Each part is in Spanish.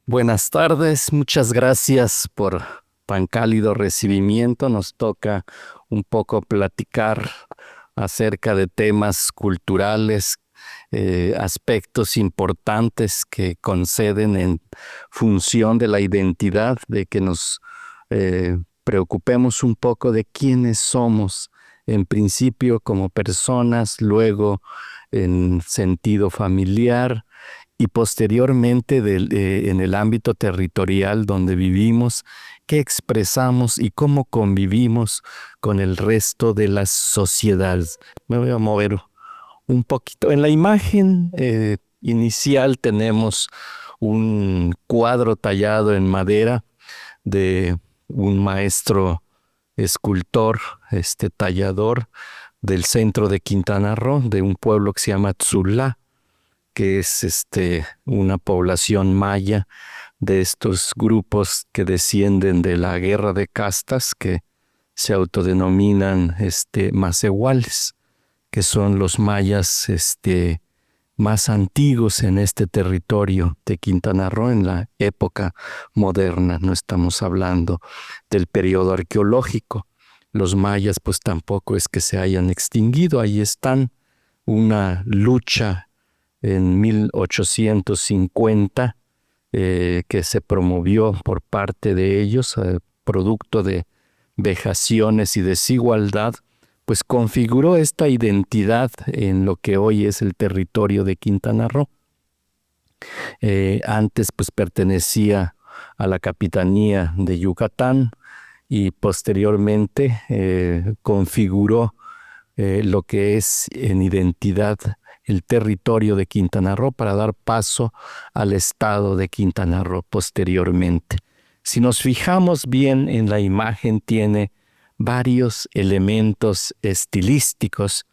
Buenas tardes, muchas gracias por tan cálido recibimiento. Nos toca un poco platicar acerca de temas culturales, aspectos importantes que conceden en función de la identidad, de que nos preocupemos un poco de quiénes somos, en principio como personas, luego en sentido familiar y posteriormente en el ámbito territorial donde vivimos, qué expresamos y cómo convivimos con el resto de las sociedades. Me voy a mover un poquito. En la imagen inicial tenemos un cuadro tallado en madera de un maestro escultor, tallador del centro de Quintana Roo, de un pueblo que se llama Tzulá, que es una población maya de estos grupos que descienden de la guerra de castas, que se autodenominan macehuales, que son los mayas más antiguos en este territorio de Quintana Roo en la época moderna. No estamos hablando del periodo arqueológico. Los mayas pues tampoco es que se hayan extinguido, ahí están. Una lucha en 1850 que se promovió por parte de ellos, producto de vejaciones y desigualdad, pues configuró esta identidad en lo que hoy es el territorio de Quintana Roo. Antes pues pertenecía a la capitanía de Yucatán y posteriormente configuró lo que es en identidad el territorio de Quintana Roo para dar paso al estado de Quintana Roo posteriormente. Si nos fijamos bien en la imagen, tiene varios elementos estilísticos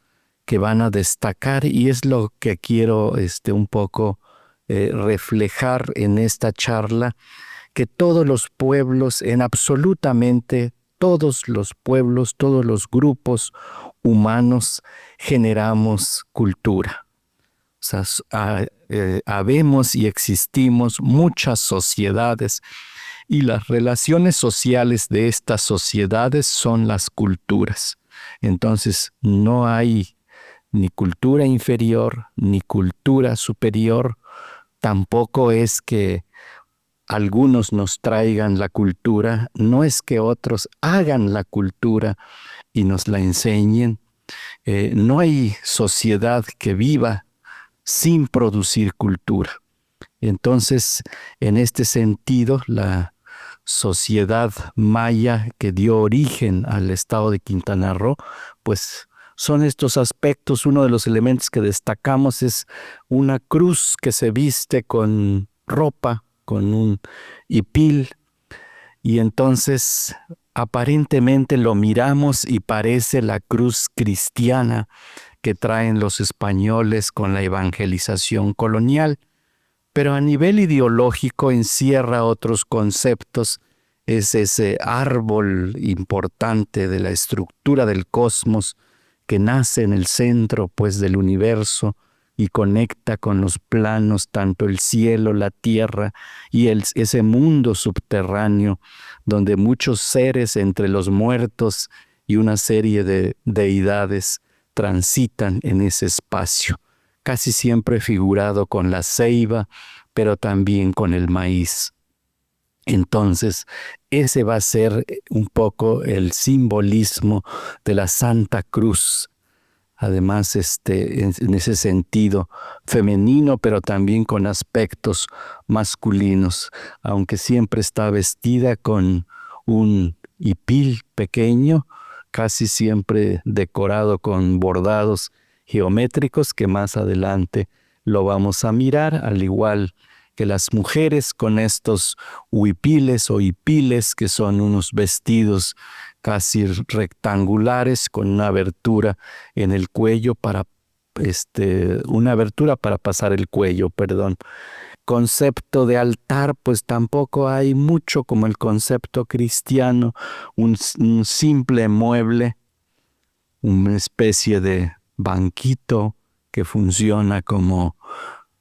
que van a destacar y es lo que quiero un poco reflejar en esta charla, que todos los pueblos, en absolutamente todos los pueblos, todos los grupos humanos, generamos cultura. O sea, habemos y existimos muchas sociedades y las relaciones sociales de estas sociedades son las culturas. Entonces, no hay ni cultura inferior ni cultura superior. Tampoco es que algunos nos traigan la cultura, no es que otros hagan la cultura y nos la enseñen. No hay sociedad que viva sin producir cultura. Entonces, en este sentido, la sociedad maya que dio origen al estado de Quintana Roo, pues son estos aspectos. Uno de los elementos que destacamos es una cruz que se viste con ropa, con un hipil, y entonces aparentemente lo miramos y parece la cruz cristiana que traen los españoles con la evangelización colonial, pero a nivel ideológico encierra otros conceptos. Es ese árbol importante de la estructura del cosmos que nace en el centro, pues, del universo y conecta con los planos, tanto el cielo, la tierra y ese mundo subterráneo donde muchos seres entre los muertos y una serie de deidades transitan en ese espacio, casi siempre figurado con la ceiba, pero también con el maíz. Entonces, ese va a ser un poco el simbolismo de la Santa Cruz. Además, en ese sentido femenino, pero también con aspectos masculinos, aunque siempre está vestida con un hipil pequeño, casi siempre decorado con bordados geométricos, que más adelante lo vamos a mirar, al igual que las mujeres con estos huipiles o hipiles, que son unos vestidos casi rectangulares con una abertura en el cuello una abertura para pasar el cuello, perdón. Concepto de altar, pues tampoco hay mucho como el concepto cristiano, un simple mueble, una especie de banquito que funciona como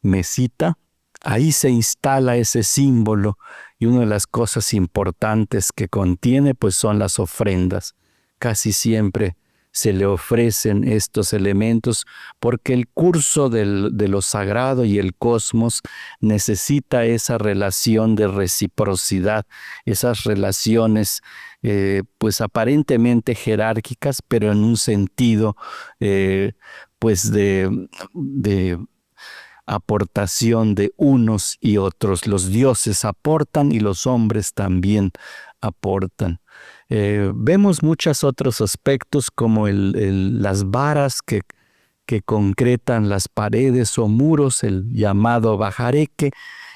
mesita, ahí se instala ese símbolo, y una de las cosas importantes que contiene pues son las ofrendas. Casi siempre se le ofrecen estos elementos porque el curso de lo sagrado y el cosmos necesita esa relación de reciprocidad, esas relaciones pues aparentemente jerárquicas, pero en un sentido pues de aportación de unos y otros. Los dioses aportan y los hombres también aportan. Vemos muchos otros aspectos como las varas que concretan las paredes o muros, el llamado bajareque,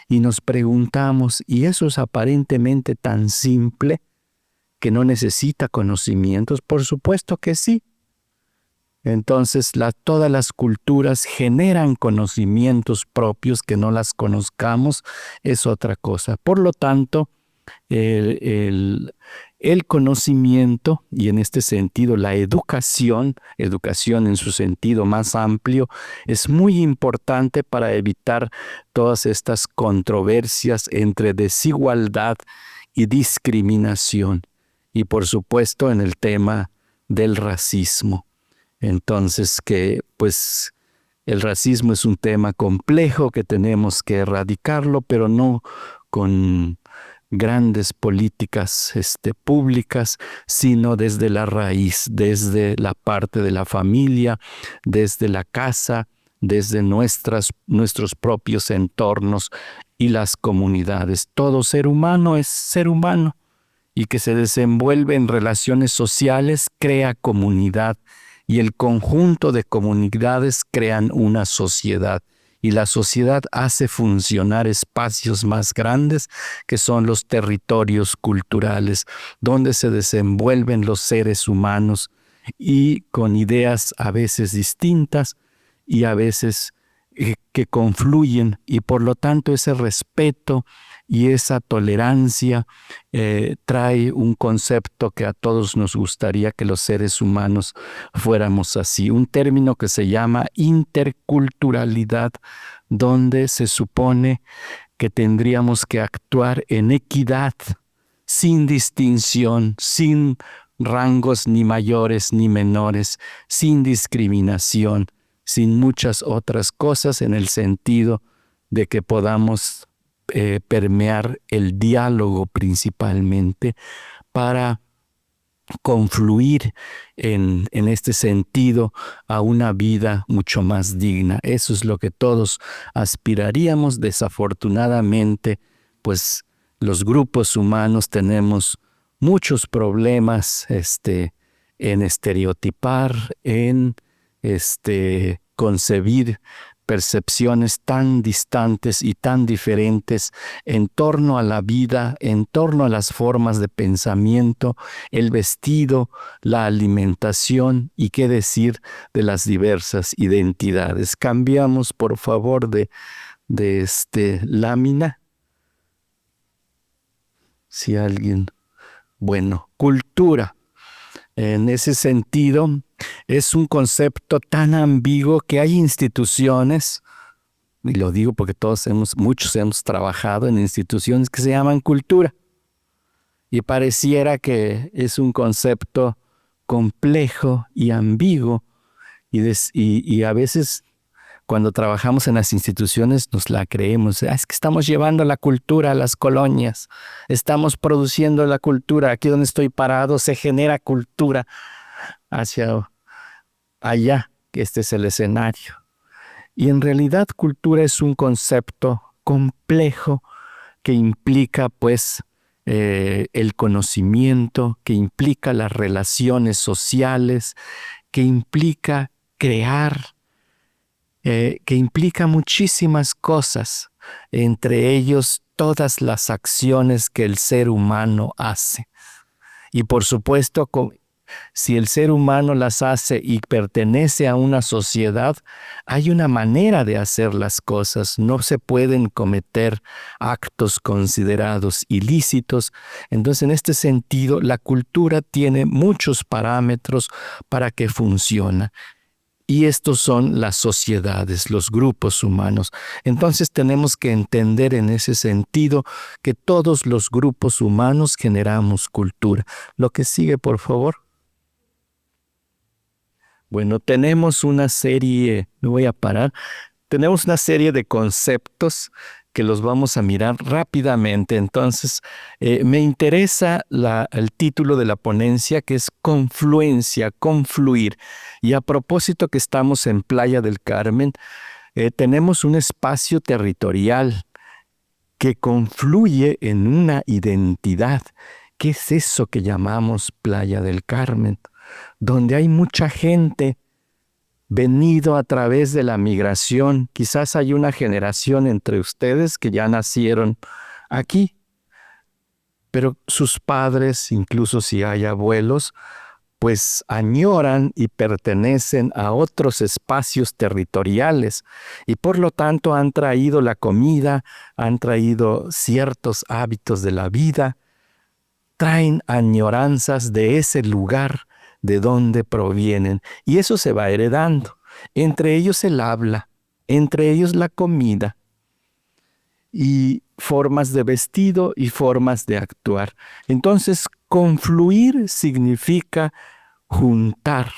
y nos preguntamos, ¿y eso es aparentemente tan simple que no necesita conocimientos? Por supuesto que sí. Entonces, todas las culturas generan conocimientos propios. Que no las conozcamos es otra cosa. Por lo tanto, el conocimiento, y en este sentido la educación en su sentido más amplio, es muy importante para evitar todas estas controversias entre desigualdad y discriminación. Y por supuesto en el tema del racismo. Entonces pues el racismo es un tema complejo que tenemos que erradicarlo, pero no con grandes políticas públicas, sino desde la raíz, desde la parte de la familia, desde la casa, desde nuestros propios entornos y las comunidades. Todo ser humano es ser humano y que se desenvuelve en relaciones sociales crea comunidad. Y el conjunto de comunidades crean una sociedad. Y la sociedad hace funcionar espacios más grandes que son los territorios culturales, donde se desenvuelven los seres humanos y con ideas a veces distintas y a veces que confluyen, y por lo tanto ese respeto y esa tolerancia trae un concepto que a todos nos gustaría que los seres humanos fuéramos así, un término que se llama interculturalidad, donde se supone que tendríamos que actuar en equidad, sin distinción, sin rangos ni mayores ni menores, sin discriminación, sin muchas otras cosas, en el sentido de que podamos permear el diálogo principalmente para confluir en este sentido a una vida mucho más digna. Eso es lo que todos aspiraríamos. Desafortunadamente, pues los grupos humanos tenemos muchos problemas en estereotipar, en concebir percepciones tan distantes y tan diferentes en torno a la vida, en torno a las formas de pensamiento, el vestido, la alimentación y qué decir de las diversas identidades. Cambiamos, por favor, de lámina. Si alguien... Bueno, cultura. En ese sentido, es un concepto tan ambiguo que hay instituciones, y lo digo porque muchos hemos trabajado en instituciones que se llaman cultura, y pareciera que es un concepto complejo y ambiguo, y a veces cuando trabajamos en las instituciones nos la creemos. Es que estamos llevando la cultura a las colonias, estamos produciendo la cultura. Aquí donde estoy parado se genera cultura hacia allá, que este es el escenario. Y en realidad cultura es un concepto complejo que implica pues el conocimiento, que implica las relaciones sociales, que implica crear, que implica muchísimas cosas, entre ellos todas las acciones que el ser humano hace. Y por supuesto, si el ser humano las hace y pertenece a una sociedad, hay una manera de hacer las cosas. No se pueden cometer actos considerados ilícitos. Entonces, en este sentido, la cultura tiene muchos parámetros para que funcione. Y estos son las sociedades, los grupos humanos. Entonces tenemos que entender en ese sentido que todos los grupos humanos generamos cultura. Lo que sigue, por favor. Bueno, tenemos una serie, me voy a parar, tenemos una serie de conceptos que los vamos a mirar rápidamente. Entonces, me interesa el título de la ponencia, que es confluencia, confluir. Y a propósito que estamos en Playa del Carmen, tenemos un espacio territorial que confluye en una identidad. ¿Qué es eso que llamamos Playa del Carmen? Donde hay mucha gente venido a través de la migración. Quizás hay una generación entre ustedes que ya nacieron aquí, pero sus padres, incluso si hay abuelos, pues añoran y pertenecen a otros espacios territoriales y por lo tanto han traído la comida, han traído ciertos hábitos de la vida, traen añoranzas de ese lugar de donde provienen, y eso se va heredando. Entre ellos el habla, entre ellos la comida, y formas de vestido y formas de actuar. Entonces, confluir significa juntar,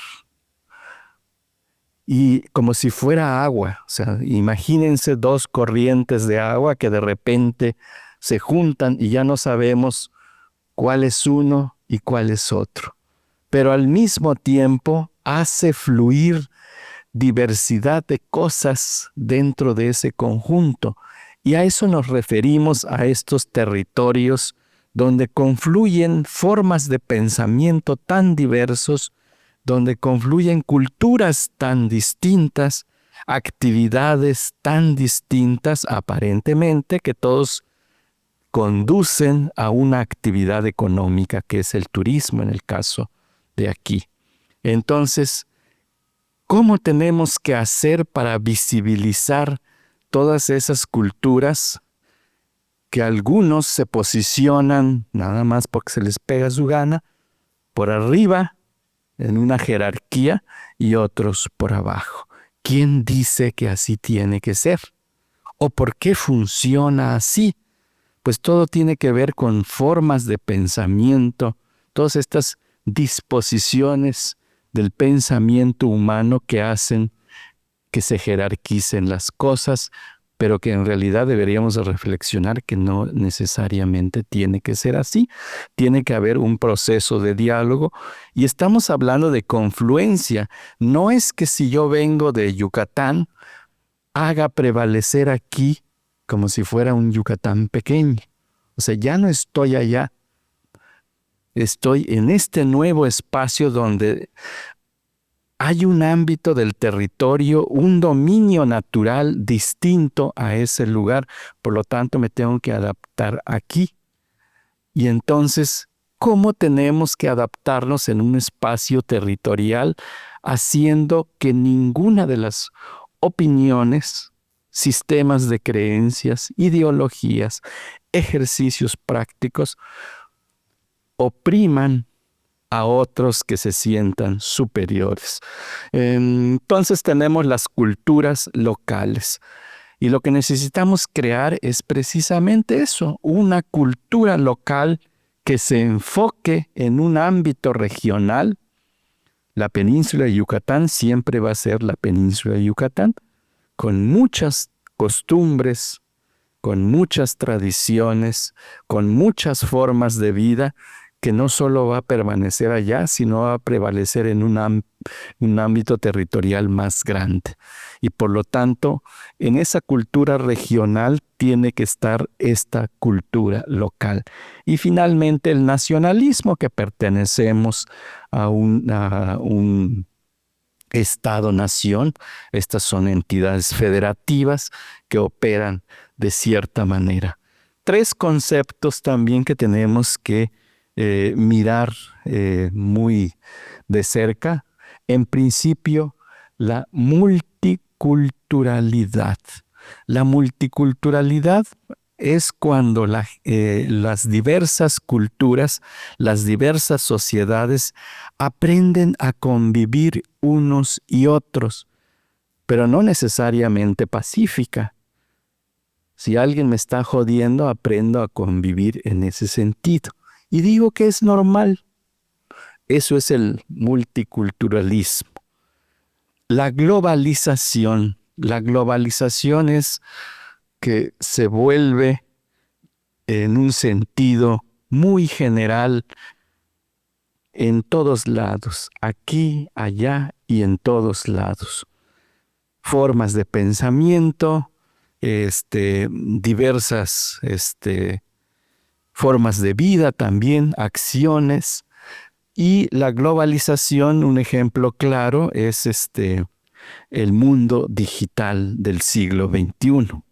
y como si fuera agua. O sea, imagínense dos corrientes de agua que de repente se juntan y ya no sabemos cuál es uno y cuál es otro. Pero al mismo tiempo hace fluir diversidad de cosas dentro de ese conjunto. Y a eso nos referimos, a estos territorios donde confluyen formas de pensamiento tan diversos, donde confluyen culturas tan distintas, actividades tan distintas aparentemente, que todos conducen a una actividad económica, que es el turismo en el caso de aquí. Entonces, ¿cómo tenemos que hacer para visibilizar todas esas culturas que algunos se posicionan, nada más porque se les pega su gana, por arriba en una jerarquía y otros por abajo? ¿Quién dice que así tiene que ser? ¿O por qué funciona así? Pues todo tiene que ver con formas de pensamiento, todas estas disposiciones del pensamiento humano que hacen que se jerarquicen las cosas, pero que en realidad deberíamos de reflexionar que no necesariamente tiene que ser así. Tiene que haber un proceso de diálogo, y estamos hablando de confluencia. No es que si yo vengo de Yucatán, haga prevalecer aquí como si fuera un Yucatán pequeño. O sea, ya no estoy allá. Estoy en este nuevo espacio donde hay un ámbito del territorio, un dominio natural distinto a ese lugar. Por lo tanto, me tengo que adaptar aquí. Y entonces, ¿cómo tenemos que adaptarnos en un espacio territorial, haciendo que ninguna de las opiniones, sistemas de creencias, ideologías, ejercicios prácticos opriman a otros que se sientan superiores? Entonces tenemos las culturas locales, y lo que necesitamos crear es precisamente eso, una cultura local que se enfoque en un ámbito regional. La península de Yucatán siempre va a ser la península de Yucatán, con muchas costumbres, con muchas tradiciones, con muchas formas de vida, que no solo va a permanecer allá, sino va a prevalecer en un ámbito territorial más grande. Y por lo tanto, en esa cultura regional tiene que estar esta cultura local. Y finalmente el nacionalismo, que pertenecemos a un Estado-nación. Estas son entidades federativas que operan de cierta manera. Tres conceptos también que tenemos que mirar muy de cerca. En principio, la multiculturalidad. La multiculturalidad es cuando las diversas culturas, las diversas sociedades aprenden a convivir unos y otros, pero no necesariamente pacífica. Si alguien me está jodiendo, aprendo a convivir en ese sentido. Y digo que es normal. Eso es el multiculturalismo. La globalización es que se vuelve en un sentido muy general en todos lados, aquí, allá y en todos lados. Formas de pensamiento, diversas formas de vida también, acciones. Y la globalización, un ejemplo claro, es el mundo digital del siglo XXI,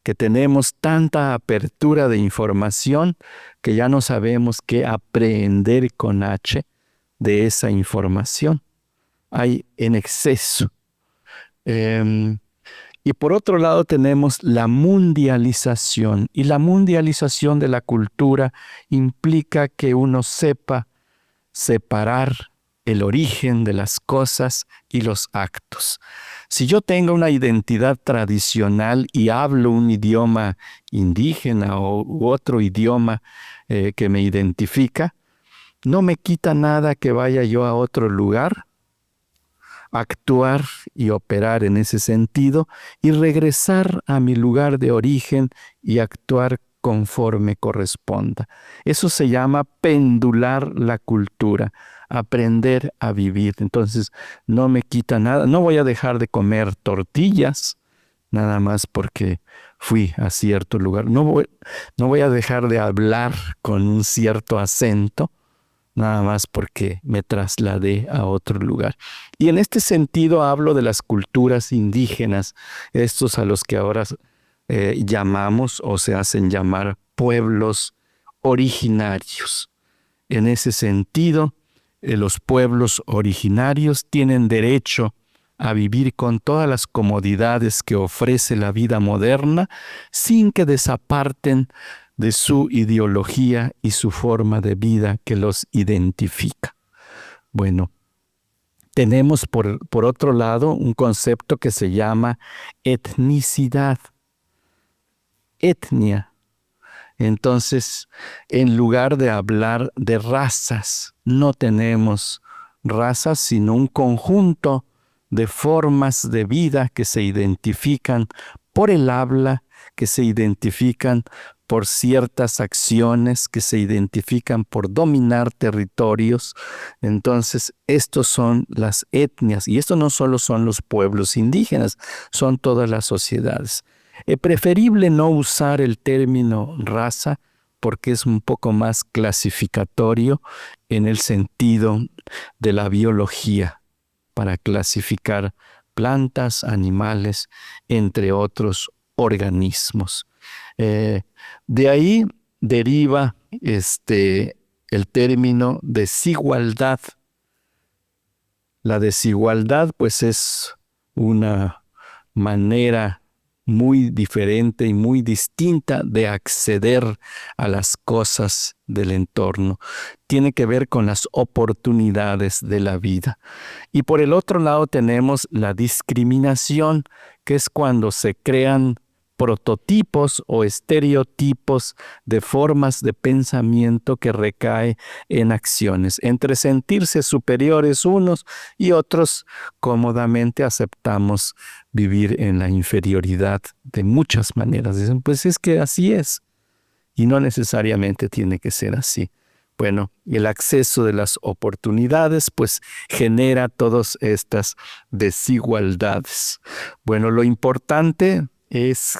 que tenemos tanta apertura de información que ya no sabemos qué aprender con H de esa información. Hay en exceso. Y por otro lado tenemos la mundialización. Y la mundialización de la cultura implica que uno sepa separar el origen de las cosas y los actos. Si yo tengo una identidad tradicional y hablo un idioma indígena u otro idioma que me identifica, no me quita nada que vaya yo a otro lugar, actuar y operar en ese sentido y regresar a mi lugar de origen y actuar conforme corresponda. Eso se llama pendular la cultura, aprender a vivir. Entonces, no me quita nada. No voy a dejar de comer tortillas, nada más porque fui a cierto lugar. No voy a dejar de hablar con un cierto acento, nada más porque me trasladé a otro lugar. Y en este sentido hablo de las culturas indígenas, estos a los que ahora llamamos o se hacen llamar pueblos originarios. En ese sentido, los pueblos originarios tienen derecho a vivir con todas las comodidades que ofrece la vida moderna sin que desaparten de su ideología y su forma de vida que los identifica. Bueno, tenemos por otro lado un concepto que se llama etnicidad, etnia. Entonces, en lugar de hablar de razas, no tenemos razas, sino un conjunto de formas de vida que se identifican por el habla, que se identifican por ciertas acciones, que se identifican por dominar territorios. Entonces, estos son las etnias, y esto no solo son los pueblos indígenas, son todas las sociedades. Es preferible no usar el término raza porque es un poco más clasificatorio en el sentido de la biología, para clasificar plantas, animales, entre otros organismos. De ahí deriva el término desigualdad. La desigualdad, pues, es una manera muy diferente y muy distinta de acceder a las cosas del entorno. Tiene que ver con las oportunidades de la vida. Y por el otro lado tenemos la discriminación, que es cuando se crean prototipos o estereotipos de formas de pensamiento que recae en acciones, entre sentirse superiores unos y otros cómodamente aceptamos vivir en la inferioridad de muchas maneras. Dicen, pues es que así es, y no necesariamente tiene que ser así. Bueno, el acceso de las oportunidades pues genera todas estas desigualdades. Bueno, lo importante es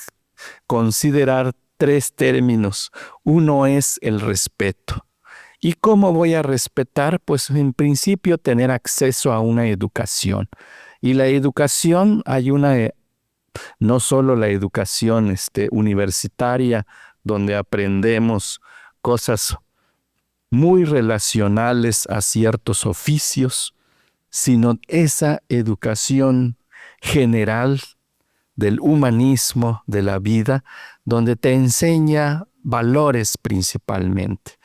considerar tres términos. Uno es el respeto. ¿Y cómo voy a respetar? Pues en principio tener acceso a una educación. Y la educación, hay no solo la educación universitaria, donde aprendemos cosas muy relacionales a ciertos oficios, sino esa educación general del humanismo de la vida, donde te enseña valores principalmente.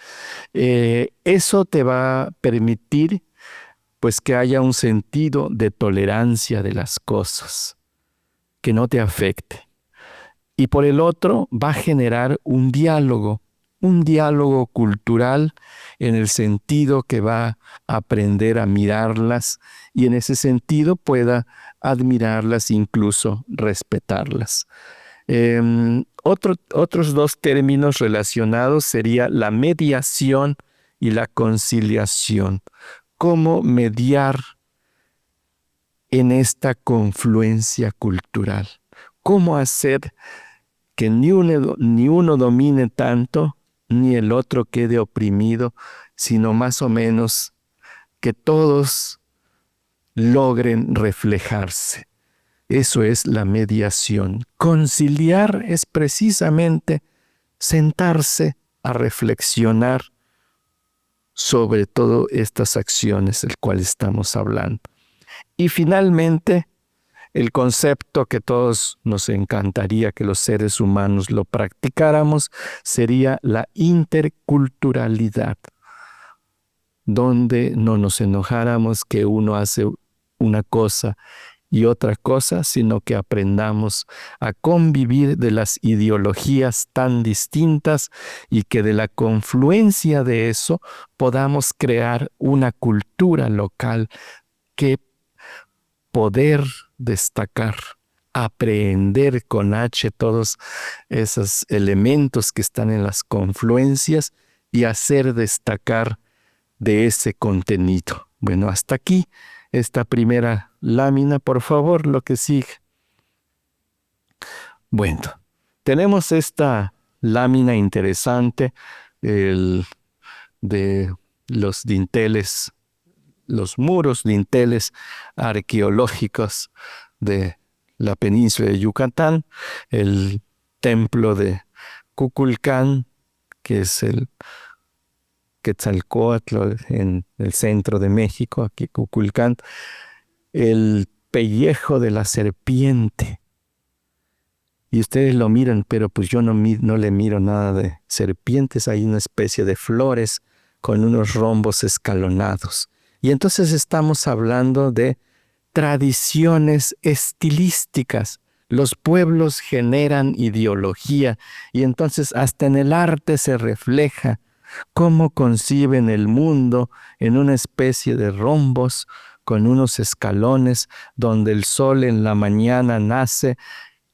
Eso te va a permitir pues que haya un sentido de tolerancia de las cosas, que no te afecte. Y por el otro va a generar un diálogo cultural en el sentido que va a aprender a mirarlas y en ese sentido pueda admirarlas, incluso respetarlas. Otros dos términos relacionados sería la mediación y la conciliación. ¿Cómo mediar en esta confluencia cultural? ¿Cómo hacer que ni uno domine tanto, ni el otro quede oprimido, sino más o menos que todos logren reflejarse? Eso es la mediación. Conciliar es precisamente sentarse a reflexionar sobre todas estas acciones del cual estamos hablando. Y finalmente, el concepto que todos nos encantaría que los seres humanos lo practicáramos sería la interculturalidad, donde no nos enojáramos que uno hace una cosa y otra cosa, sino que aprendamos a convivir de las ideologías tan distintas y que de la confluencia de eso podamos crear una cultura local que poder destacar, aprehender con H todos esos elementos que están en las confluencias y hacer destacar de ese contenido. Bueno, hasta aquí esta primera lámina, por favor, lo que sigue. Bueno, tenemos esta lámina interesante de los dinteles, los muros dinteles arqueológicos de la península de Yucatán, el templo de Kukulcán, que es el Quetzalcóatl en el centro de México, aquí Kukulcán, el pellejo de la serpiente. Y ustedes lo miran, pero pues yo no le miro nada de serpientes, hay una especie de flores con unos rombos escalonados. Y entonces estamos hablando de tradiciones estilísticas. Los pueblos generan ideología y entonces hasta en el arte se refleja cómo conciben el mundo en una especie de rombos con unos escalones donde el sol en la mañana nace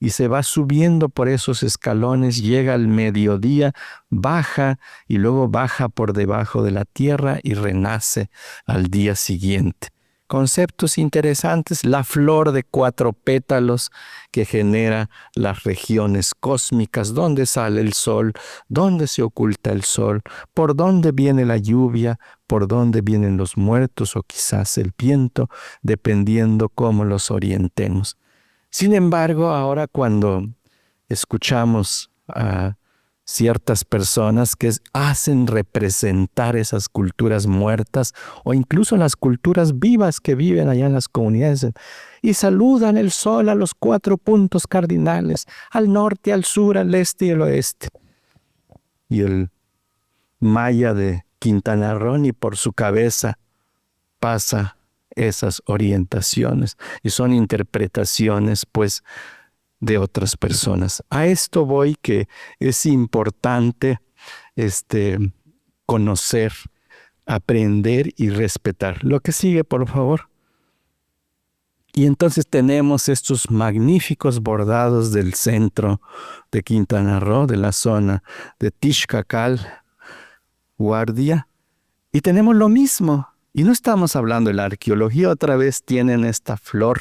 y se va subiendo por esos escalones, llega al mediodía, baja y luego baja por debajo de la tierra y renace al día siguiente. Conceptos interesantes, la flor de 4 pétalos que genera las regiones cósmicas, dónde sale el sol, dónde se oculta el sol, por dónde viene la lluvia, por dónde vienen los muertos o quizás el viento, dependiendo cómo los orientemos. Sin embargo, ahora cuando escuchamos a ciertas personas que hacen representar esas culturas muertas o incluso las culturas vivas que viven allá en las comunidades y saludan el sol a los 4 puntos cardinales, al norte, al sur, al este y al oeste. Y el maya de Quintana Roo ni por su cabeza pasa esas orientaciones y son interpretaciones pues de otras personas. A esto voy, que es importante conocer, aprender y respetar. Lo que sigue, por favor. Y entonces tenemos estos magníficos bordados del centro de Quintana Roo, de la zona de Tixcacal, Guardia, y tenemos lo mismo. Y no estamos hablando de la arqueología, otra vez tienen esta flor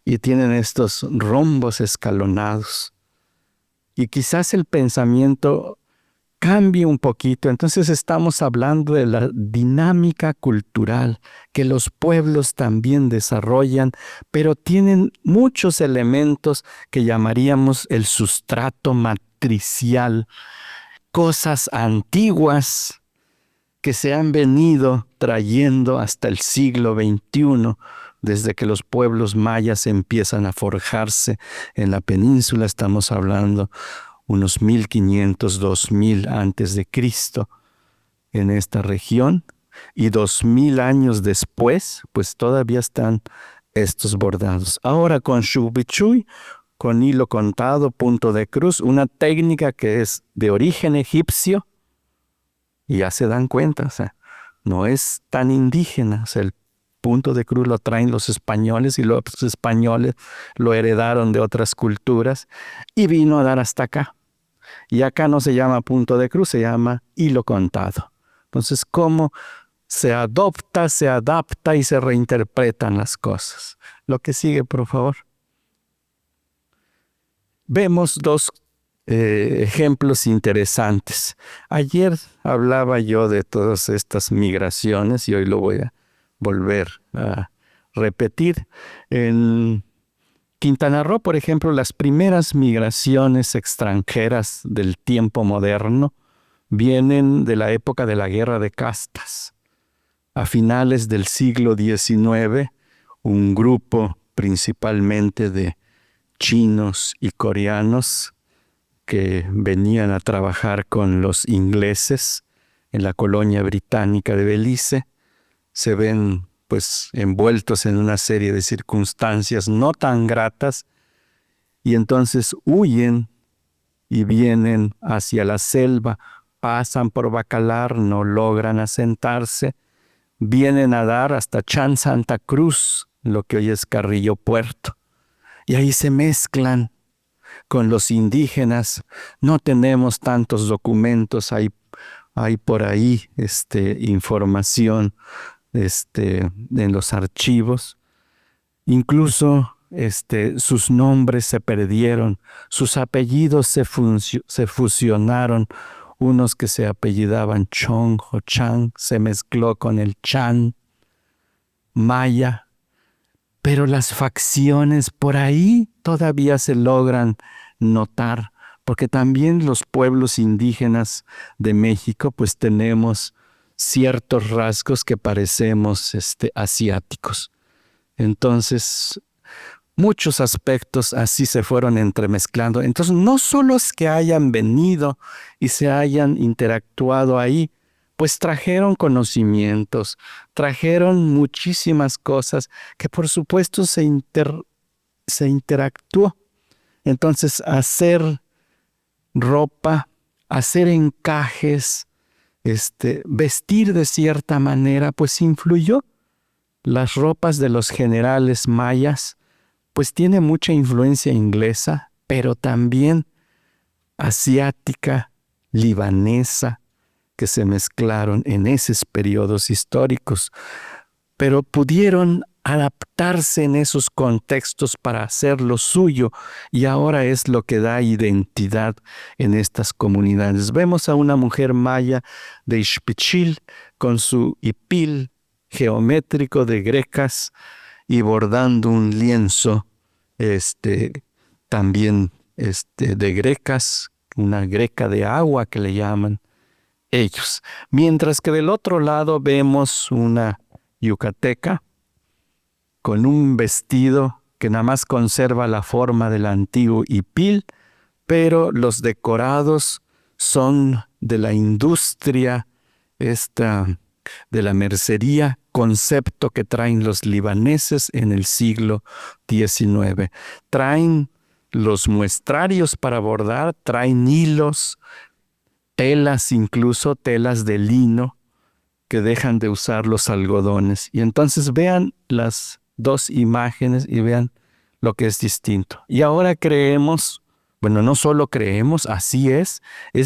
y tienen estos rombos escalonados. Y quizás el pensamiento cambie un poquito. Entonces estamos hablando de la dinámica cultural que los pueblos también desarrollan, pero tienen muchos elementos que llamaríamos el sustrato matricial, cosas antiguas que se han venido trayendo hasta el siglo XXI, desde que los pueblos mayas empiezan a forjarse en la península. Estamos hablando unos 1500, 2000 antes de Cristo en esta región, y 2000 años después, pues todavía están estos bordados. Ahora con Shubichuy, con hilo contado, punto de cruz, una técnica que es de origen egipcio, y ya se dan cuenta, o sea, no es tan indígena, o sea, el punto de cruz lo traen los españoles y los españoles lo heredaron de otras culturas y vino a dar hasta acá. Y acá no se llama punto de cruz, se llama hilo contado. Entonces, ¿cómo se adopta, se adapta y se reinterpretan las cosas? Lo que sigue, por favor. Vemos dos ejemplos interesantes. Ayer hablaba yo de todas estas migraciones y hoy lo voy a volver a repetir. En Quintana Roo, por ejemplo, las primeras migraciones extranjeras del tiempo moderno vienen de la época de la Guerra de Castas. A finales del siglo XIX, un grupo principalmente de chinos y coreanos que venían a trabajar con los ingleses en la colonia británica de Belice, se ven pues envueltos en una serie de circunstancias no tan gratas y entonces huyen y vienen hacia la selva, pasan por Bacalar, no logran asentarse, vienen a dar hasta Chan Santa Cruz, lo que hoy es Carrillo Puerto, y ahí se mezclan con los indígenas. No tenemos tantos documentos, hay por ahí información en los archivos. Incluso sus nombres se perdieron, sus apellidos se fusionaron. Unos que se apellidaban Chong o Chang se mezcló con el Chan, Maya, pero las facciones por ahí todavía se logran notar, porque también los pueblos indígenas de México pues tenemos ciertos rasgos que parecemos asiáticos. Entonces, muchos aspectos así se fueron entremezclando. Entonces, no solo es que hayan venido y se hayan interactuado ahí, pues trajeron conocimientos, trajeron muchísimas cosas que por supuesto se interactuó. Entonces, hacer ropa, hacer encajes, vestir de cierta manera, pues influyó. Las ropas de los generales mayas, pues tiene mucha influencia inglesa, pero también asiática, libanesa, que se mezclaron en esos periodos históricos, pero pudieron adaptarse en esos contextos para hacer lo suyo, y ahora es lo que da identidad en estas comunidades. Vemos a una mujer maya de Ixpichil con su hipil geométrico de grecas y bordando un lienzo también de grecas, una greca de agua que le llaman ellos. Mientras que del otro lado vemos una yucateca con un vestido que nada más conserva la forma del antiguo hipil, pero los decorados son de la industria de la mercería, concepto que traen los libaneses en el siglo XIX. Traen los muestrarios para bordar, traen hilos, telas, incluso telas de lino, que dejan de usar los algodones. Y entonces vean las dos imágenes y vean lo que es distinto. Y ahora creemos, bueno, no solo creemos, así es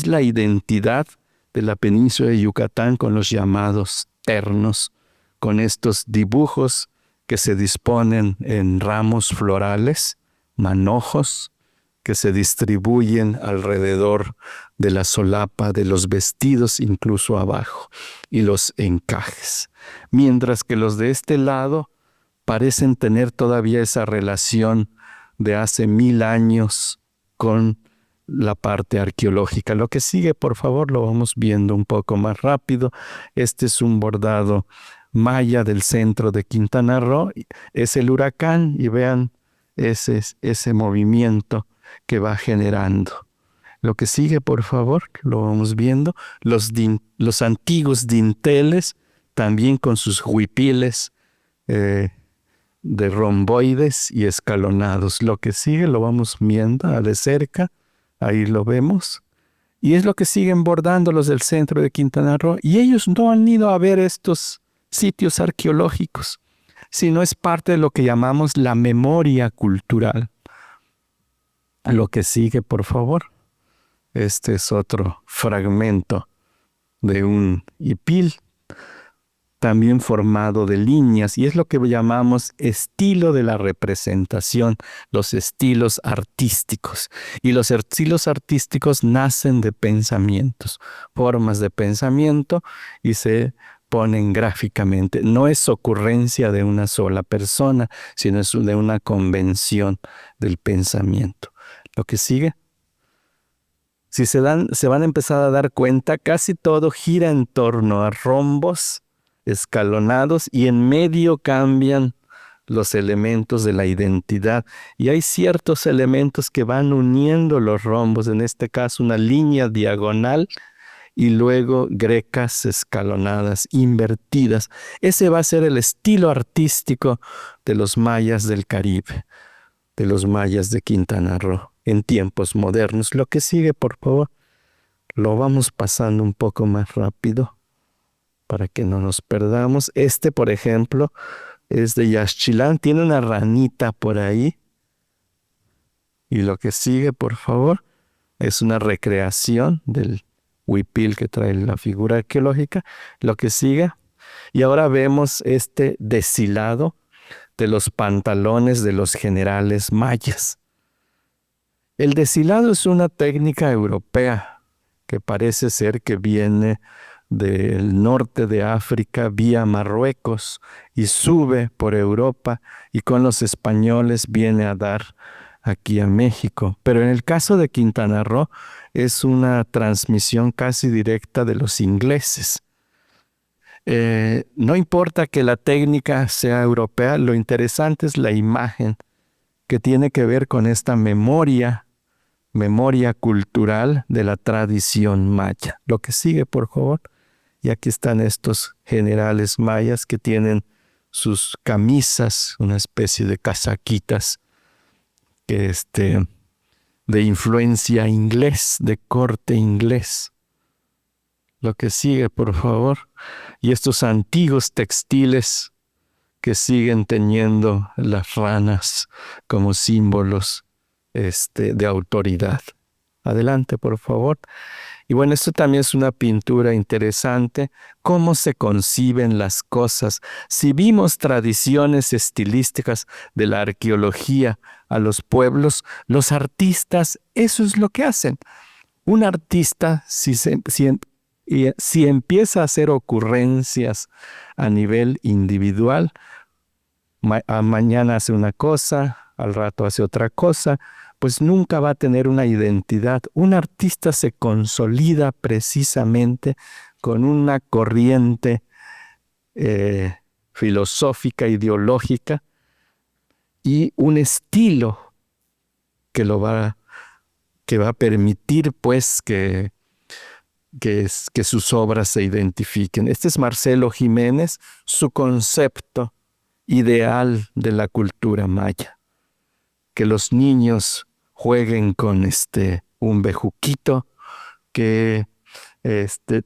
la identidad de la península de Yucatán con los llamados ternos, con estos dibujos que se disponen en ramos florales, manojos, que se distribuyen alrededor de la solapa de los vestidos, incluso abajo, y los encajes. Mientras que los de este lado parecen tener todavía esa relación de hace 1000 años con la parte arqueológica. Lo que sigue, por favor, lo vamos viendo un poco más rápido. Este es un bordado maya del centro de Quintana Roo. Es el huracán y vean ese movimiento que va generando. Lo que sigue, por favor, lo vamos viendo. Los antiguos dinteles, también con sus huipiles de romboides y escalonados. Lo que sigue lo vamos viendo de cerca, ahí lo vemos. Y es lo que siguen bordando los del centro de Quintana Roo. Y ellos no han ido a ver estos sitios arqueológicos, sino es parte de lo que llamamos la memoria cultural. Lo que sigue, por favor. Este es otro fragmento de un hipil, también formado de líneas, y es lo que llamamos estilo de la representación, los estilos artísticos. Y los estilos artísticos nacen de pensamientos, formas de pensamiento, y se ponen gráficamente. No es ocurrencia de una sola persona, sino es de una convención del pensamiento. Lo que sigue. Si se van a empezar a dar cuenta, casi todo gira en torno a rombos escalonados y en medio cambian los elementos de la identidad. Y hay ciertos elementos que van uniendo los rombos, en este caso una línea diagonal y luego grecas escalonadas, invertidas. Ese va a ser el estilo artístico de los mayas del Caribe, de los mayas de Quintana Roo en tiempos modernos. Lo que sigue, por favor, lo vamos pasando un poco más rápido para que no nos perdamos. Este, por ejemplo, es de Yaxchilán, tiene una ranita por ahí. Y lo que sigue, por favor, es una recreación del huipil que trae la figura arqueológica. Lo que sigue, y ahora vemos este deshilado de los pantalones de los generales mayas. El deshilado es una técnica europea que parece ser que viene del norte de África vía Marruecos y sube por Europa y con los españoles viene a dar aquí a México. Pero en el caso de Quintana Roo es una transmisión casi directa de los ingleses. No importa que la técnica sea europea, lo interesante es la imagen que tiene que ver con esta memoria cultural de la tradición maya. Lo que sigue, por favor. Y aquí están estos generales mayas que tienen sus camisas, una especie de casaquitas de influencia inglés, de corte inglés. Lo que sigue, por favor. Y estos antiguos textiles que siguen teniendo las ranas como símbolos de autoridad. Adelante, por favor. Y bueno, esto también es una pintura interesante, cómo se conciben las cosas. Si vimos tradiciones estilísticas de la arqueología a los pueblos, los artistas, eso es lo que hacen. Un artista, si empieza a hacer ocurrencias a nivel individual, mañana hace una cosa, al rato hace otra cosa, pues nunca va a tener una identidad. Un artista se consolida precisamente con una corriente filosófica, ideológica y un estilo que va a permitir pues que sus obras se identifiquen. Este es Marcelo Jiménez, su concepto ideal de la cultura maya. Que los niños jueguen con un bejuquito, que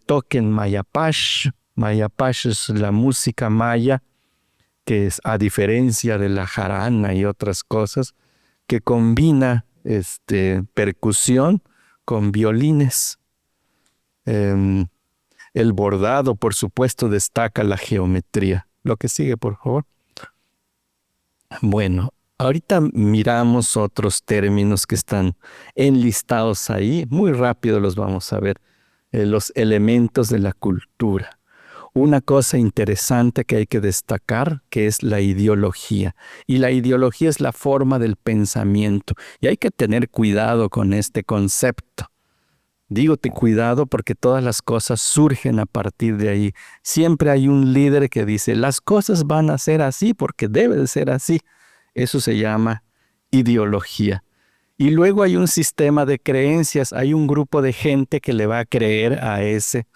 toquen mayapash. Mayapash es la música maya, que es a diferencia de la jarana y otras cosas, que combina percusión con violines. El bordado, por supuesto, destaca la geometría. Lo que sigue, por favor. Bueno, ahorita miramos otros términos que están enlistados ahí. Muy rápido los vamos a ver. Los elementos de la cultura. Una cosa interesante que hay que destacar, que es la ideología. Y la ideología es la forma del pensamiento. Y hay que tener cuidado con este concepto. Dígote cuidado porque todas las cosas surgen a partir de ahí. Siempre hay un líder que dice, las cosas van a ser así porque debe de ser así. Eso se llama ideología. Y luego hay un sistema de creencias, hay un grupo de gente que le va a creer a ese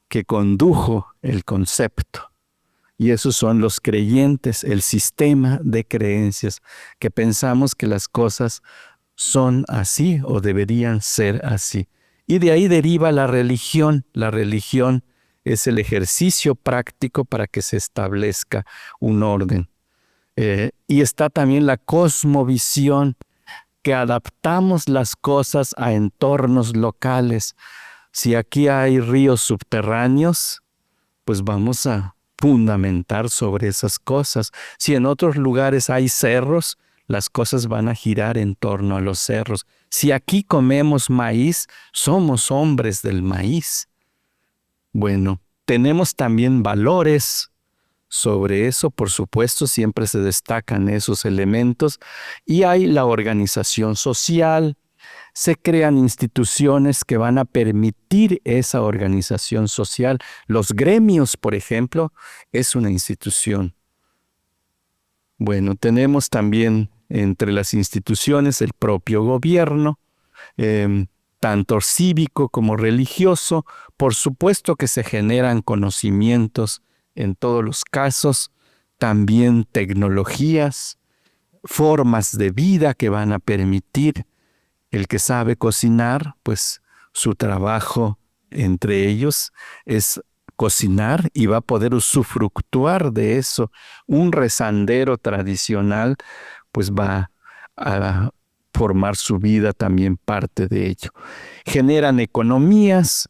que condujo el concepto. Y esos son los creyentes, el sistema de creencias, que pensamos que las cosas son así o deberían ser así. Y de ahí deriva la religión. La religión es el ejercicio práctico para que se establezca un orden. Y está también la cosmovisión, que adaptamos las cosas a entornos locales. Si aquí hay ríos subterráneos, pues vamos a fundamentar sobre esas cosas. Si en otros lugares hay cerros, las cosas van a girar en torno a los cerros. Si aquí comemos maíz, somos hombres del maíz. Bueno, tenemos también valores sobre eso, por supuesto, siempre se destacan esos elementos, y hay la organización social. Se crean instituciones que van a permitir esa organización social. Los gremios, por ejemplo, es una institución. Bueno, tenemos también entre las instituciones el propio gobierno, tanto cívico como religioso. Por supuesto que se generan conocimientos en todos los casos, también tecnologías, formas de vida que van a permitir. El que sabe cocinar, pues su trabajo entre ellos es cocinar y va a poder usufructuar de eso. Un rezandero tradicional, pues va a formar su vida también parte de ello. Generan economías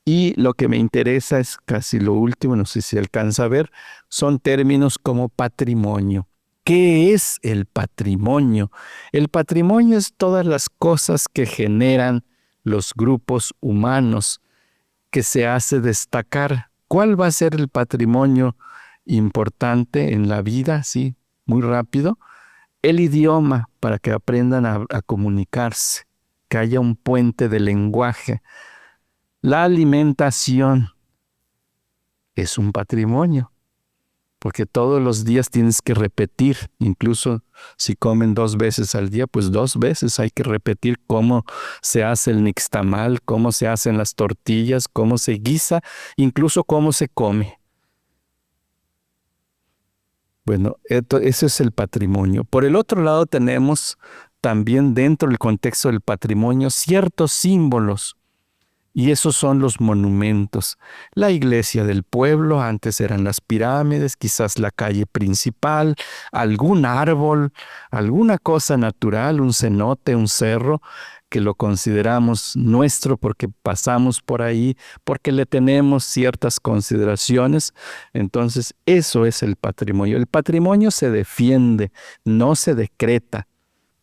y lo que me interesa es casi lo último, no sé si alcanza a ver, son términos como patrimonio. ¿Qué es el patrimonio? El patrimonio es todas las cosas que generan los grupos humanos, que se hace destacar. ¿Cuál va a ser el patrimonio importante en la vida? Sí, muy rápido. El idioma, para que aprendan a comunicarse, que haya un puente de lenguaje. La alimentación es un patrimonio, porque todos los días tienes que repetir, incluso si comen 2 veces al día, pues 2 veces hay que repetir cómo se hace el nixtamal, cómo se hacen las tortillas, cómo se guisa, incluso cómo se come. Bueno, ese es el patrimonio. Por el otro lado tenemos también dentro del contexto del patrimonio ciertos símbolos. Y esos son los monumentos. La iglesia del pueblo, antes eran las pirámides, quizás la calle principal, algún árbol, alguna cosa natural, un cenote, un cerro, que lo consideramos nuestro porque pasamos por ahí, porque le tenemos ciertas consideraciones. Entonces, eso es el patrimonio. El patrimonio se defiende, no se decreta.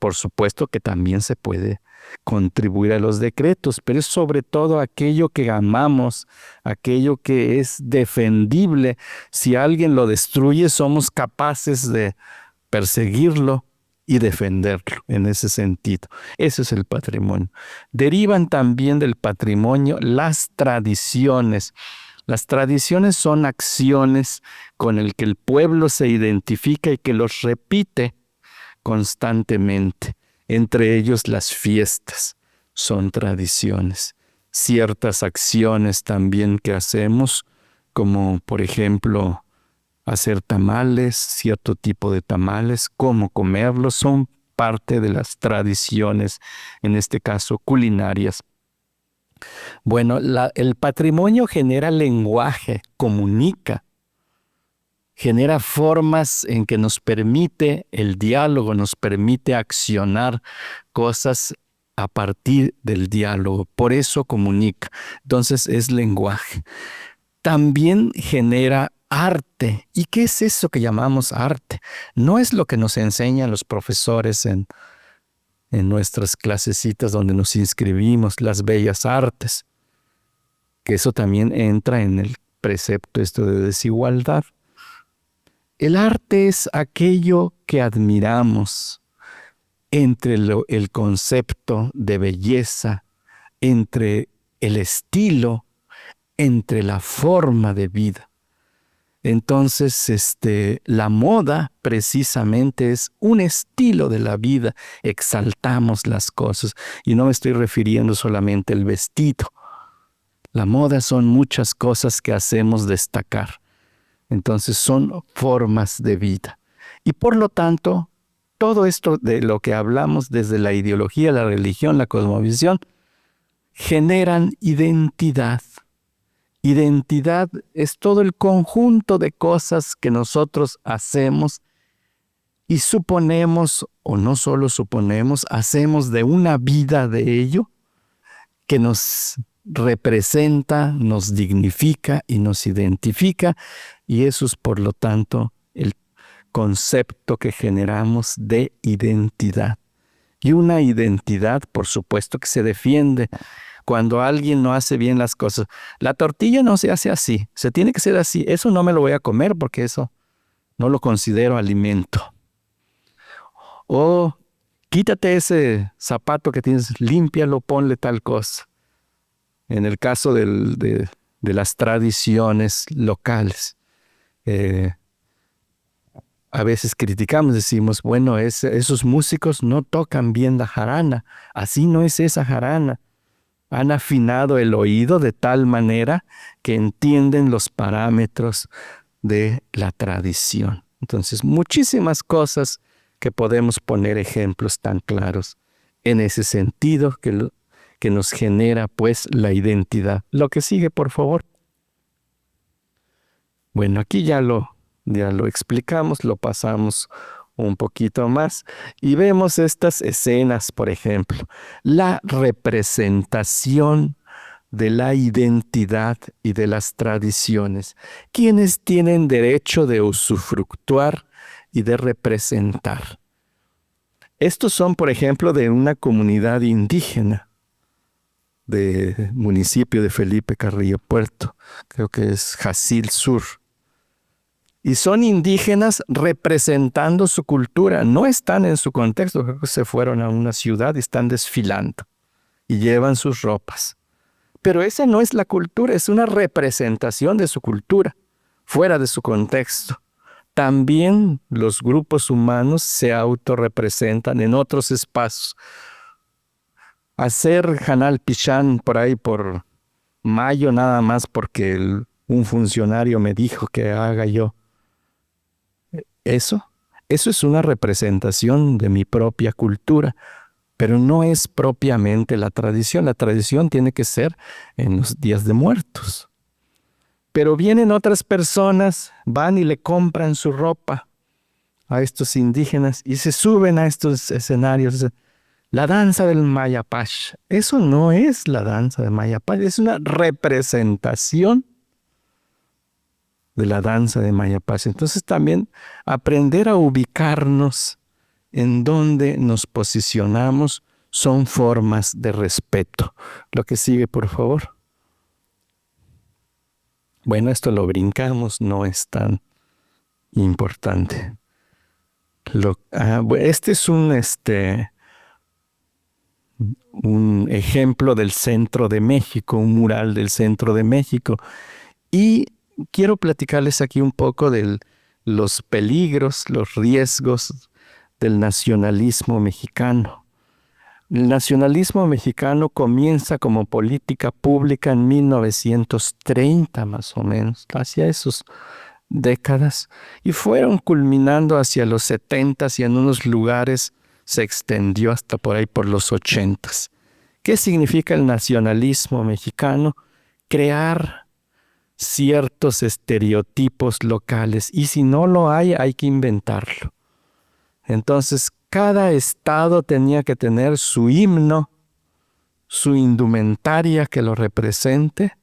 Por supuesto que también se puede contribuir a los decretos, pero es sobre todo aquello que amamos, aquello que es defendible. Si alguien lo destruye, somos capaces de perseguirlo y defenderlo en ese sentido. Ese es el patrimonio. Derivan también del patrimonio las tradiciones. Las tradiciones son acciones con el que el pueblo se identifica y que los repite constantemente. Entre ellos las fiestas son tradiciones. Ciertas acciones también que hacemos, como por ejemplo hacer tamales, cierto tipo de tamales, cómo comerlos, son parte de las tradiciones, en este caso culinarias. Bueno, el patrimonio genera lenguaje, comunica, genera formas en que nos permite el diálogo, nos permite accionar cosas a partir del diálogo. Por eso comunica. Entonces es lenguaje. También genera arte. ¿Y qué es eso que llamamos arte? No es lo que nos enseñan los profesores en nuestras clasecitas donde nos inscribimos, las bellas artes, que eso también entra en el precepto esto de desigualdad. El arte es aquello que admiramos entre el concepto de belleza, entre el estilo, entre la forma de vida. Entonces, la moda precisamente es un estilo de la vida. Exaltamos las cosas y no me estoy refiriendo solamente al vestido. La moda son muchas cosas que hacemos destacar. Entonces son formas de vida. Y por lo tanto, todo esto de lo que hablamos desde la ideología, la religión, la cosmovisión, generan identidad. Identidad es todo el conjunto de cosas que nosotros hacemos y suponemos, o no solo suponemos, hacemos de una vida de ello que nos representa, nos dignifica y nos identifica, y eso es por lo tanto el concepto que generamos de identidad. Y una identidad, por supuesto, que se defiende cuando alguien no hace bien las cosas. La tortilla no se hace así, se tiene que ser así. Eso no me lo voy a comer porque eso no lo considero alimento. O quítate ese zapato que tienes, límpialo, ponle tal cosa. En el caso de las tradiciones locales, a veces criticamos, decimos, bueno, esos músicos no tocan bien la jarana, así no es esa jarana. Han afinado el oído de tal manera que entienden los parámetros de la tradición. Entonces, muchísimas cosas que podemos poner ejemplos tan claros en ese sentido que nos genera, pues, la identidad. Lo que sigue, por favor. Bueno, aquí ya lo explicamos, lo pasamos un poquito más y vemos estas escenas, por ejemplo, la representación de la identidad y de las tradiciones. ¿Quiénes tienen derecho de usufructuar y de representar? Estos son, por ejemplo, de una comunidad indígena del municipio de Felipe Carrillo Puerto, creo que es Jacil Sur. Y son indígenas representando su cultura, no están en su contexto, creo que se fueron a una ciudad y están desfilando y llevan sus ropas. Pero esa no es la cultura, es una representación de su cultura, fuera de su contexto. También los grupos humanos se autorrepresentan en otros espacios. Hacer Hanal Pichán por ahí por mayo nada más porque un funcionario me dijo que haga yo. Eso es una representación de mi propia cultura, pero no es propiamente la tradición. La tradición tiene que ser en los días de muertos. Pero vienen otras personas, van y le compran su ropa a estos indígenas y se suben a estos escenarios. La danza del Mayapash, eso no es la danza del Mayapash, es una representación de la danza de Mayapash. Entonces también aprender a ubicarnos en donde nos posicionamos son formas de respeto. Lo que sigue, por favor. Bueno, esto lo brincamos, no es tan importante. Este es un ejemplo del centro de México, un mural del centro de México. Y quiero platicarles aquí un poco de los peligros, los riesgos del nacionalismo mexicano. El nacionalismo mexicano comienza como política pública en 1930 más o menos, hacia esas décadas, y fueron culminando hacia los 70s y en unos lugares se extendió hasta por ahí por los 80s. ¿Qué significa el nacionalismo mexicano? Crear ciertos estereotipos locales, y si no lo hay que inventarlo. Entonces, cada estado tenía que tener su himno, su indumentaria que lo represente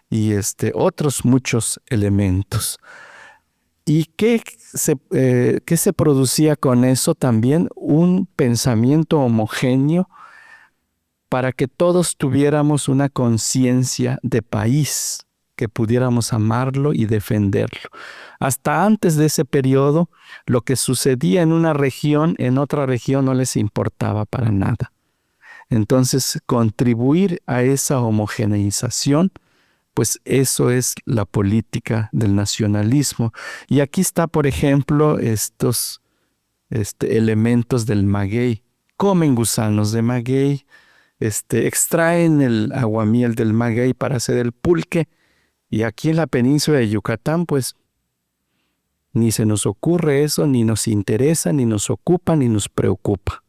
y otros muchos elementos. ¿Y qué se producía con eso? También un pensamiento homogéneo para que todos tuviéramos una conciencia de país, que pudiéramos amarlo y defenderlo. Hasta antes de ese periodo, lo que sucedía en una región, en otra región no les importaba para nada. Entonces, contribuir a esa homogeneización Pues eso es la política del nacionalismo. Y aquí está, por ejemplo, estos elementos del maguey. Comen gusanos de maguey, extraen el aguamiel del maguey para hacer el pulque. Y aquí en la península de Yucatán, pues ni se nos ocurre eso, ni nos interesa, ni nos ocupa, ni nos preocupa.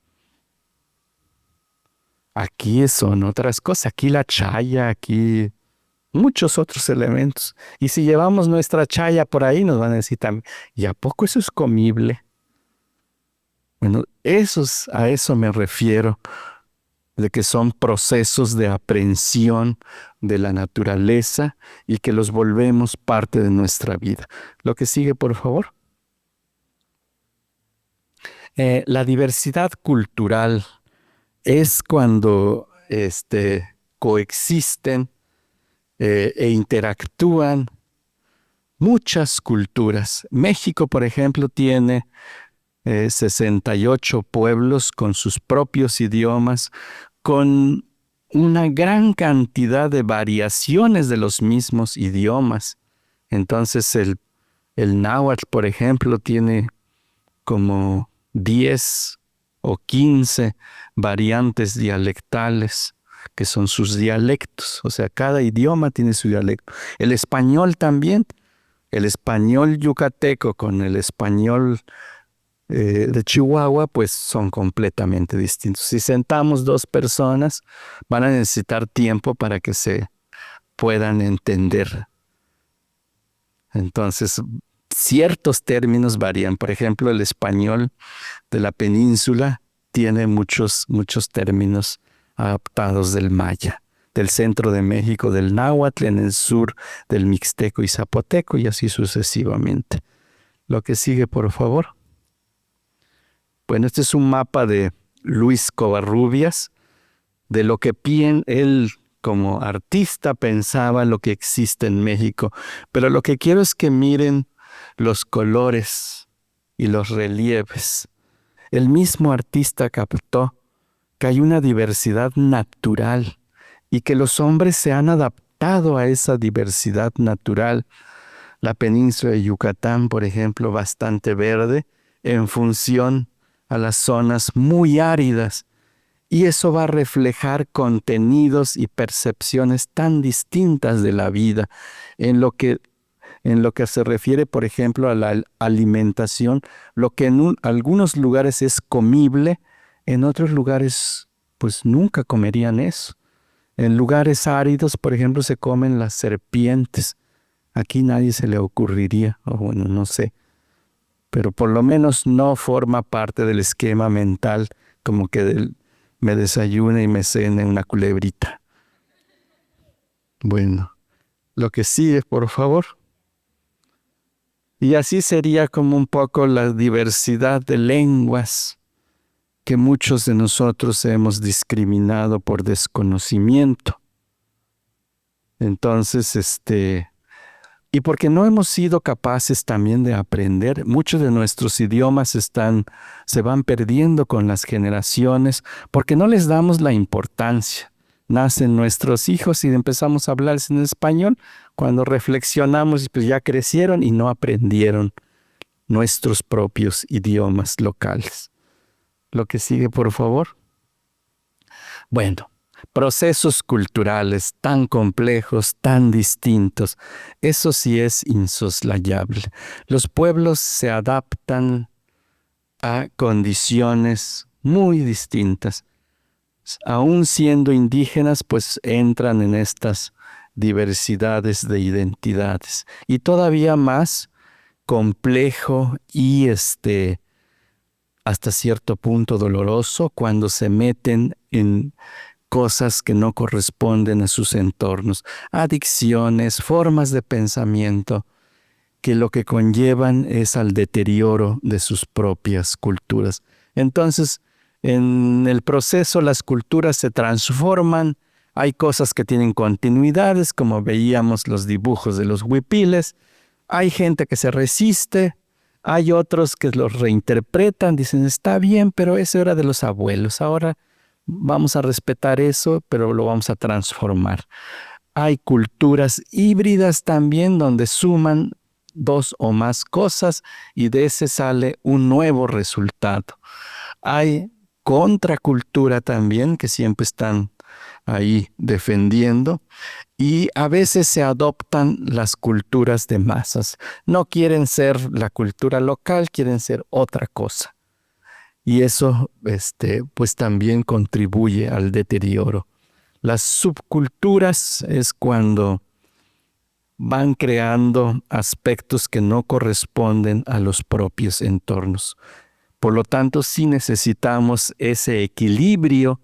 Aquí son otras cosas, aquí la chaya, aquí muchos otros elementos. Y si llevamos nuestra chaya por ahí, nos van a decir también, ¿y a poco eso es comible? Bueno, a eso me refiero, de que son procesos de aprehensión de la naturaleza y que los volvemos parte de nuestra vida. Lo que sigue, por favor. La diversidad cultural es cuando coexisten e interactúan muchas culturas. México, por ejemplo, tiene 68 pueblos con sus propios idiomas, con una gran cantidad de variaciones de los mismos idiomas. Entonces el náhuatl, por ejemplo, tiene como 10 o 15 variantes dialectales, que son sus dialectos. O sea, cada idioma tiene su dialecto. El español también, el español yucateco con el español de Chihuahua, pues son completamente distintos. Si sentamos dos personas, van a necesitar tiempo para que se puedan entender. Entonces, ciertos términos varían. Por ejemplo, el español de la península tiene muchos términos adaptados del maya, del centro de México, del náhuatl, en el sur del mixteco y zapoteco, y así sucesivamente. Lo que sigue, por favor. Bueno, este es un mapa de Luis Covarrubias, de lo que él como artista pensaba lo que existe en México. Pero lo que quiero es que miren los colores y los relieves. El mismo artista captó que hay una diversidad natural y que los hombres se han adaptado a esa diversidad natural. La península de Yucatán, por ejemplo, bastante verde en función a las zonas muy áridas. Y eso va a reflejar contenidos y percepciones tan distintas de la vida en lo que se refiere, por ejemplo, a la alimentación. Lo que en algunos lugares es comible, en otros lugares pues nunca comerían eso. En lugares áridos, por ejemplo, se comen las serpientes. Aquí nadie se le ocurriría, o bueno, no sé. Pero por lo menos no forma parte del esquema mental como que me desayune y me cene una culebrita. Bueno, lo que sigue, por favor. Y así sería como un poco la diversidad de lenguas que muchos de nosotros hemos discriminado por desconocimiento. Entonces, y porque no hemos sido capaces también de aprender, muchos de nuestros idiomas se van perdiendo con las generaciones porque no les damos la importancia. Nacen nuestros hijos y empezamos a hablarles en español. Cuando reflexionamos, pues ya crecieron y no aprendieron nuestros propios idiomas locales. Lo que sigue, por favor. Bueno, procesos culturales tan complejos, tan distintos, eso sí es insoslayable. Los pueblos se adaptan a condiciones muy distintas. Aún siendo indígenas, pues entran en estas diversidades de identidades. Y todavía más complejo y hasta cierto punto doloroso cuando se meten en cosas que no corresponden a sus entornos, adicciones, formas de pensamiento, que lo que conllevan es al deterioro de sus propias culturas. Entonces, en el proceso las culturas se transforman, hay cosas que tienen continuidades, como veíamos los dibujos de los huipiles, hay gente que se resiste, hay otros que los reinterpretan, dicen, está bien, pero eso era de los abuelos, ahora vamos a respetar eso, pero lo vamos a transformar. Hay culturas híbridas también donde suman dos o más cosas y de ese sale un nuevo resultado. Hay contracultura también que siempre están ahí defendiendo y a veces se adoptan las culturas de masas. No quieren ser la cultura local, quieren ser otra cosa. Y eso, pues también contribuye al deterioro. Las subculturas es cuando van creando aspectos que no corresponden a los propios entornos. Por lo tanto, sí necesitamos ese equilibrio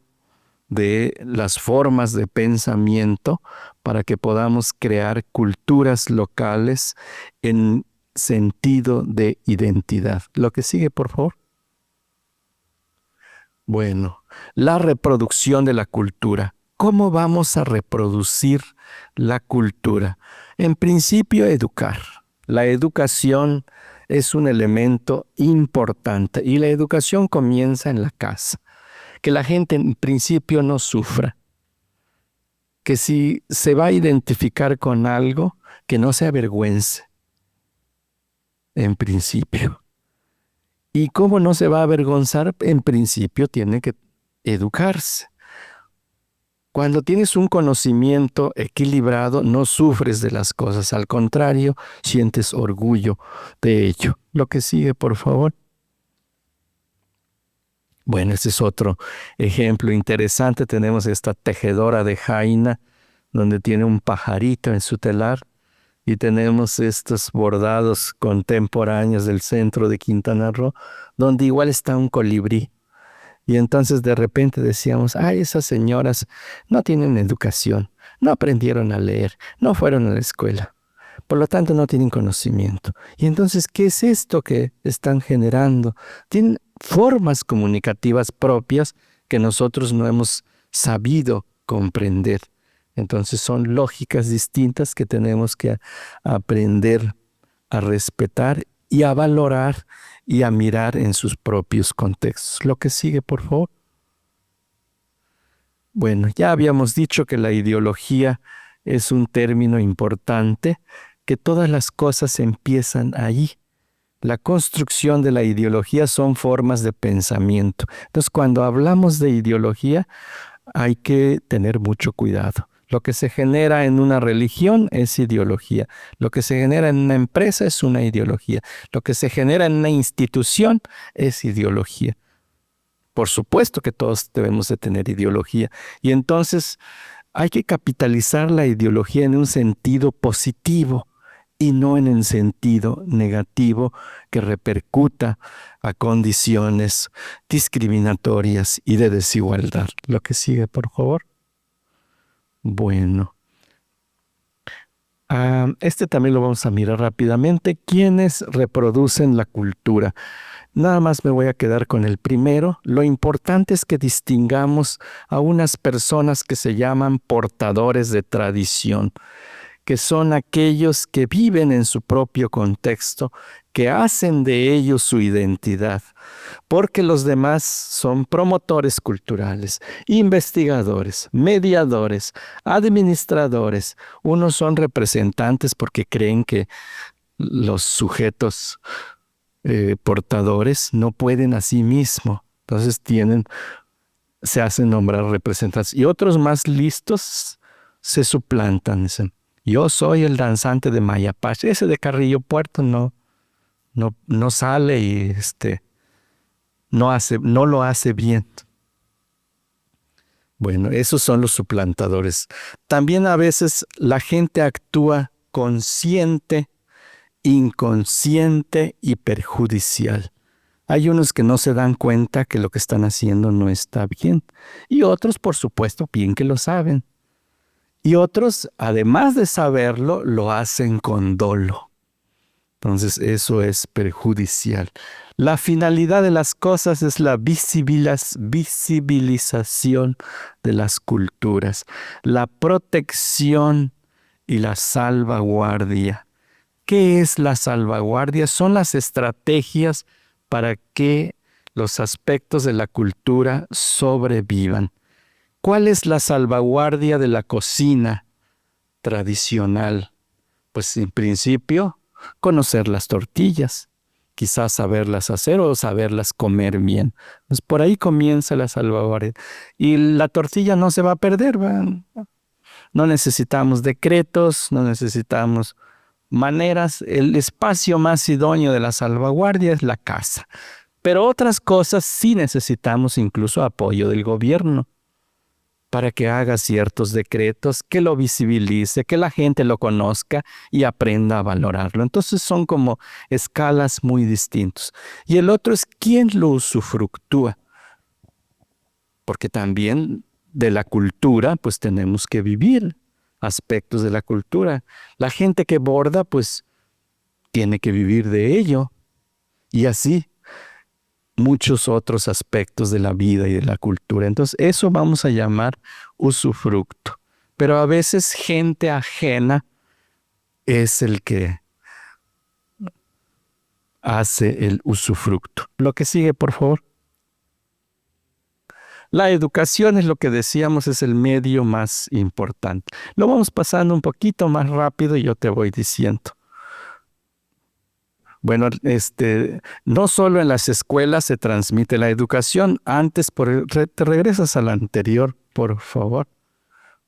de las formas de pensamiento para que podamos crear culturas locales en sentido de identidad. Lo que sigue, por favor. Bueno, la reproducción de la cultura. ¿Cómo vamos a reproducir la cultura? En principio, educar. La educación es un elemento importante y la educación comienza en la casa. Que la gente en principio no sufra. Que si se va a identificar con algo, que no se avergüence. En principio. ¿Y cómo no se va a avergonzar? En principio tiene que educarse. Cuando tienes un conocimiento equilibrado, no sufres de las cosas, al contrario, sientes orgullo de ello. Lo que sigue, por favor. Bueno, este es otro ejemplo interesante. Tenemos esta tejedora de Jaina, donde tiene un pajarito en su telar, y tenemos estos bordados contemporáneos del centro de Quintana Roo, donde igual está un colibrí. Y entonces de repente decíamos, ay, esas señoras no tienen educación, no aprendieron a leer, no fueron a la escuela, por lo tanto no tienen conocimiento. Y entonces, ¿qué es esto que están generando? Tienen formas comunicativas propias que nosotros no hemos sabido comprender. Entonces son lógicas distintas que tenemos que aprender a respetar y a valorar y a mirar en sus propios contextos. Lo que sigue, por favor. Bueno, ya habíamos dicho que la ideología es un término importante, que todas las cosas empiezan allí. La construcción de la ideología son formas de pensamiento. Entonces, cuando hablamos de ideología, hay que tener mucho cuidado. Lo que se genera en una religión es ideología. Lo que se genera en una empresa es una ideología. Lo que se genera en una institución es ideología. Por supuesto que todos debemos de tener ideología. Y entonces hay que capitalizar la ideología en un sentido positivo y no en el sentido negativo que repercuta a condiciones discriminatorias y de desigualdad. Lo que sigue, por favor. Bueno, este también lo vamos a mirar rápidamente. ¿Quiénes reproducen la cultura? Nada más me voy a quedar con el primero. Lo importante es que distingamos a unas personas que se llaman portadores de tradición, que son aquellos que viven en su propio contexto, que hacen de ellos su identidad, porque los demás son promotores culturales, investigadores, mediadores, administradores. Unos son representantes porque creen que los sujetos portadores no pueden a sí mismos, entonces se hacen nombrar representantes. Y otros más listos se suplantan, dicen, yo soy el danzante de Mayapache. Ese de Carrillo Puerto no sale y no lo hace bien. Bueno, esos son los suplantadores. También a veces la gente actúa consciente, inconsciente y perjudicial. Hay unos que no se dan cuenta que lo que están haciendo no está bien. Y otros, por supuesto, bien que lo saben. Y otros, además de saberlo, lo hacen con dolo. Entonces, eso es perjudicial. La finalidad de las cosas es la visibilización de las culturas, la protección y la salvaguardia. ¿Qué es la salvaguardia? Son las estrategias para que los aspectos de la cultura sobrevivan. ¿Cuál es la salvaguardia de la cocina? tradicional? Pues en principio, conocer las tortillas, quizás saberlas hacer o saberlas comer bien. Pues por ahí comienza la salvaguardia. Y la tortilla no se va a perder, ¿va? No necesitamos decretos, no necesitamos maneras. El espacio más idóneo de la salvaguardia es la casa. Pero otras cosas sí necesitamos incluso apoyo del gobierno para que haga ciertos decretos, que lo visibilice, que la gente lo conozca y aprenda a valorarlo. Entonces son como escalas muy distintas. Y el otro es quién lo usufructúa, porque también de la cultura pues tenemos que vivir aspectos de la cultura. La gente que borda pues tiene que vivir de ello y así muchos otros aspectos de la vida y de la cultura. Entonces, eso vamos a llamar usufructo. Pero a veces gente ajena es el que hace el usufructo. Lo que sigue, por favor. La educación es lo que decíamos, es el medio más importante. Lo vamos pasando un poquito más rápido y yo te voy diciendo. Bueno, no solo en las escuelas se transmite la educación. Antes, te regresas al anterior, por favor.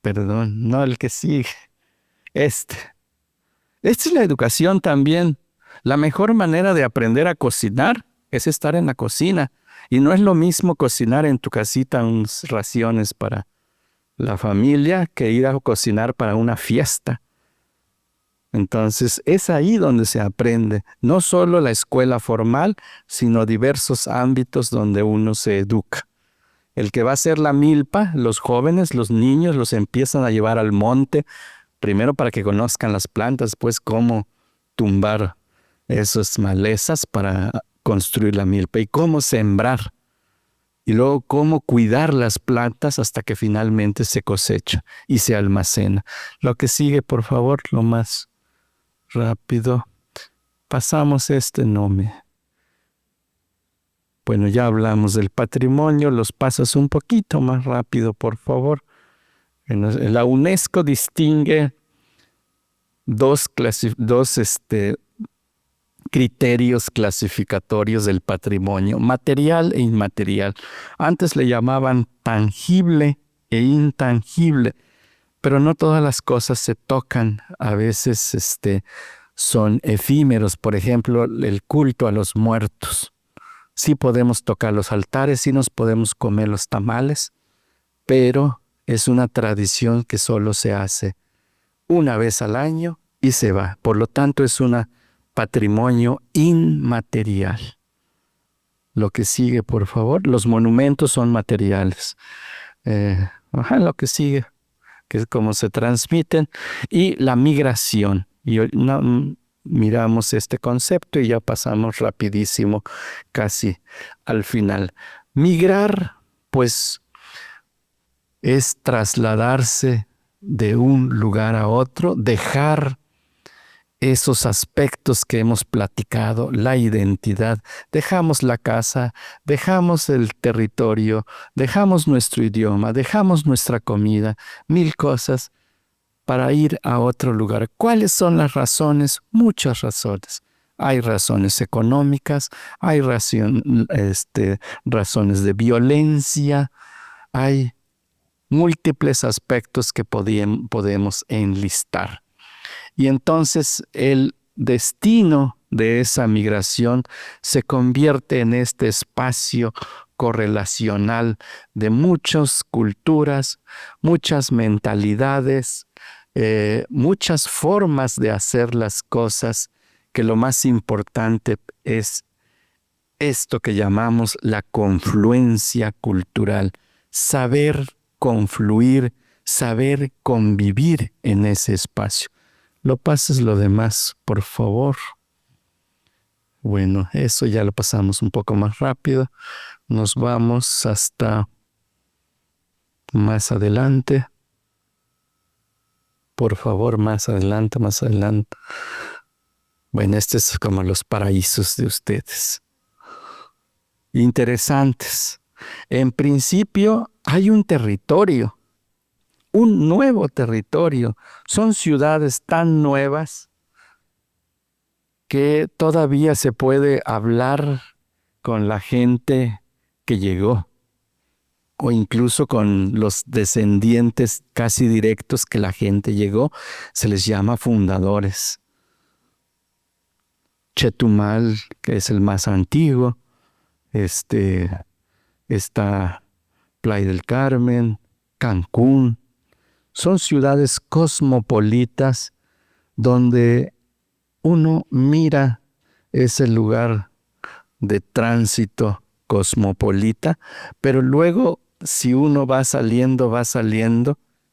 Perdón, no el que sigue. Esta es la educación también. La mejor manera de aprender a cocinar es estar en la cocina. Y no es lo mismo cocinar en tu casita unas raciones para la familia que ir a cocinar para una fiesta. Entonces, es ahí donde se aprende, no solo la escuela formal, sino diversos ámbitos donde uno se educa. El que va a hacer la milpa, los jóvenes, los niños, los empiezan a llevar al monte, primero para que conozcan las plantas, después cómo tumbar esas malezas para construir la milpa y cómo sembrar. Y luego cómo cuidar las plantas hasta que finalmente se cosecha y se almacena. Lo que sigue, por favor, lo más rápido. Pasamos nombre. Bueno, ya hablamos del patrimonio, los pasas un poquito más rápido, por favor. La UNESCO distingue dos criterios clasificatorios del patrimonio, material e inmaterial. Antes le llamaban tangible e intangible, pero no todas las cosas se tocan. A veces son efímeros. Por ejemplo, el culto a los muertos. Sí podemos tocar los altares, sí nos podemos comer los tamales, pero es una tradición que solo se hace una vez al año y se va. Por lo tanto, es un patrimonio inmaterial. Lo que sigue, por favor. Los monumentos son materiales. Lo que sigue, que es cómo se transmiten. Y la migración. Y miramos este concepto y ya pasamos rapidísimo, casi al final. Migrar, pues, es trasladarse de un lugar a otro, dejar esos aspectos que hemos platicado, la identidad. Dejamos la casa, dejamos el territorio, dejamos nuestro idioma, dejamos nuestra comida, mil cosas para ir a otro lugar. ¿Cuáles son las razones? Muchas razones. Hay razones económicas, hay razones de violencia, hay múltiples aspectos que podemos enlistar. Y entonces el destino de esa migración se convierte en este espacio correlacional de muchas culturas, muchas mentalidades, muchas formas de hacer las cosas, que lo más importante es esto que llamamos la confluencia cultural, saber confluir, saber convivir en ese espacio. Lo pases lo demás, por favor. Bueno, eso ya lo pasamos un poco más rápido. Nos vamos hasta más adelante. Por favor, más adelante, más adelante. Bueno, este es como los paraísos de ustedes. Interesantes. En principio, hay un territorio. un nuevo territorio. Son ciudades tan nuevas que todavía se puede hablar con la gente que llegó, o incluso con los descendientes casi directos que la gente llegó, se les llama fundadores. Chetumal, que es el más antiguo, está Playa del Carmen, Cancún. Son ciudades cosmopolitas donde uno mira ese lugar de tránsito cosmopolita, pero luego si uno va saliendo,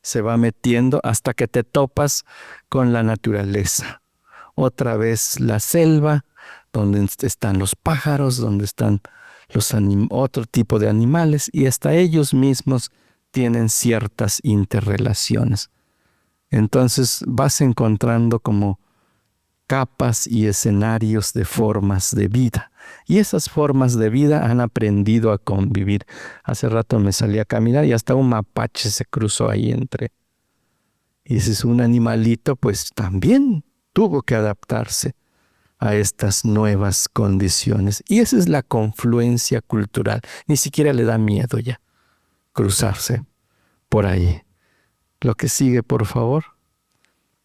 se va metiendo hasta que te topas con la naturaleza. Otra vez la selva, donde están los pájaros, donde están otro tipo de animales, y hasta ellos mismos tienen ciertas interrelaciones. Entonces vas encontrando como capas y escenarios de formas de vida. Y esas formas de vida han aprendido a convivir. Hace rato me salí a caminar y hasta un mapache se cruzó ahí entre. Y ese es un animalito, pues también tuvo que adaptarse a estas nuevas condiciones. Y esa es la confluencia cultural. Ni siquiera le da miedo ya cruzarse por ahí. Lo que sigue, por favor.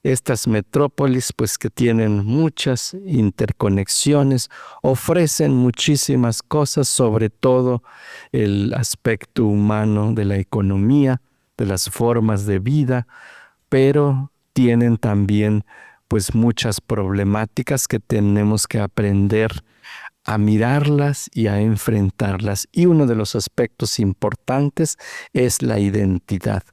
Estas metrópolis, pues que tienen muchas interconexiones, ofrecen muchísimas cosas, sobre todo el aspecto humano de la economía, de las formas de vida, pero tienen también pues muchas problemáticas que tenemos que aprender a mirarlas y a enfrentarlas. Y uno de los aspectos importantes es la identidad.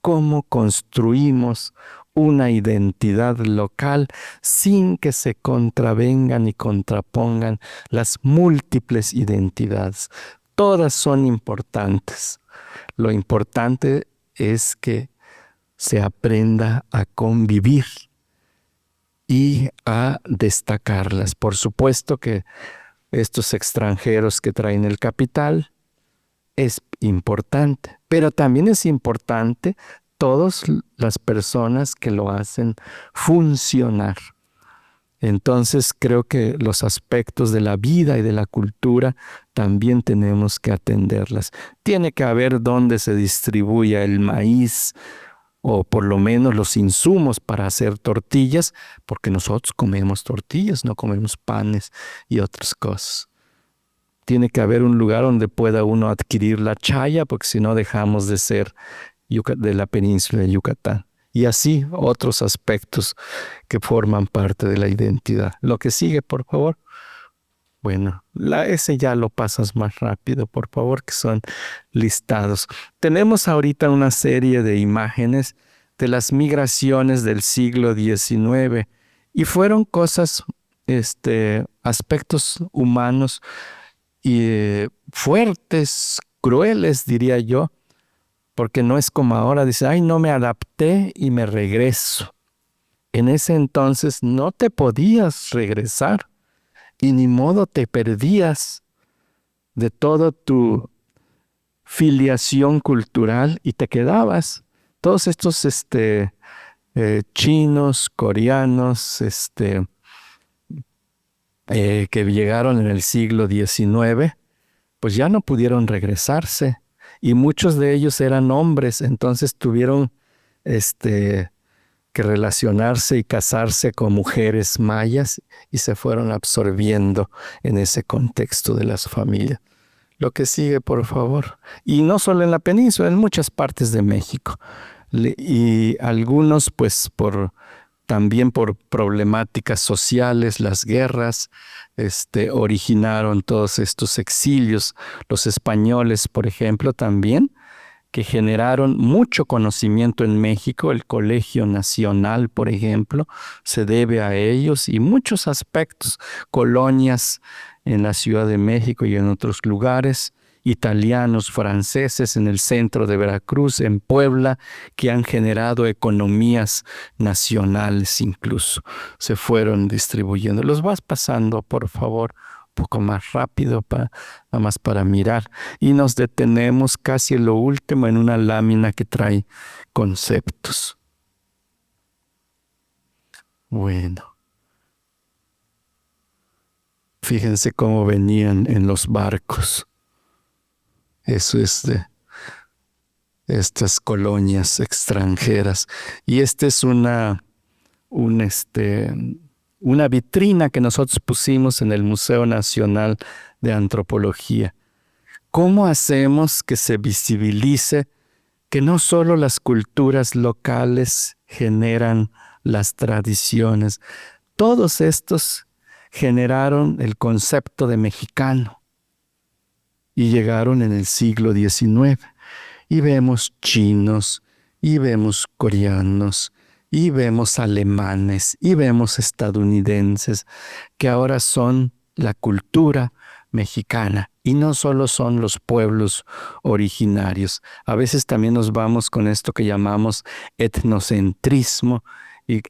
¿Cómo construimos una identidad local sin que se contravengan y contrapongan las múltiples identidades? Todas son importantes. Lo importante es que se aprenda a convivir y a destacarlas. Por supuesto que estos extranjeros que traen el capital es importante, pero también es importante todas las personas que lo hacen funcionar. Entonces creo que los aspectos de la vida y de la cultura también tenemos que atenderlas. Tiene que haber dónde se distribuya el maíz o por lo menos los insumos para hacer tortillas, porque nosotros comemos tortillas, no comemos panes y otras cosas. Tiene que haber un lugar donde pueda uno adquirir la chaya, porque si no dejamos de ser de la península de Yucatán. Y así otros aspectos que forman parte de la identidad. Lo que sigue, por favor. Bueno, ese ya lo pasas más rápido, por favor, que son listados. Tenemos ahorita una serie de imágenes de las migraciones del siglo XIX y fueron cosas, aspectos humanos y fuertes, crueles, diría yo, porque no es como ahora, dice, ay, no me adapté y me regreso. En ese entonces no te podías regresar y ni modo te perdías de toda tu filiación cultural y te quedabas. Todos estos chinos, coreanos, que llegaron en el siglo XIX, pues ya no pudieron regresarse. Y muchos de ellos eran hombres, entonces tuvieron que relacionarse y casarse con mujeres mayas y se fueron absorbiendo en ese contexto de las familias. Lo que sigue, por favor. Y no solo en la península, en muchas partes de México. Y algunos, pues, también por problemáticas sociales, las guerras, originaron todos estos exilios. Los españoles, por ejemplo, también, que generaron mucho conocimiento en México. El Colegio Nacional, por ejemplo, se debe a ellos y muchos aspectos, colonias en la Ciudad de México y en otros lugares, italianos, franceses en el centro de Veracruz, en Puebla, que han generado economías nacionales incluso. Se fueron distribuyendo. Los vas pasando, por favor, poco más rápido, nada más para mirar. Y nos detenemos casi en lo último en una lámina que trae conceptos. Bueno. Fíjense cómo venían en los barcos. Eso es de estas colonias extranjeras. Y esta es una vitrina que nosotros pusimos en el Museo Nacional de Antropología. ¿Cómo hacemos que se visibilice que no solo las culturas locales generan las tradiciones? Todos estos generaron el concepto de mexicano y llegaron en el siglo XIX. Y vemos chinos, y vemos coreanos, y vemos alemanes, y vemos estadounidenses, que ahora son la cultura mexicana. Y no solo son los pueblos originarios. A veces también nos vamos con esto que llamamos etnocentrismo y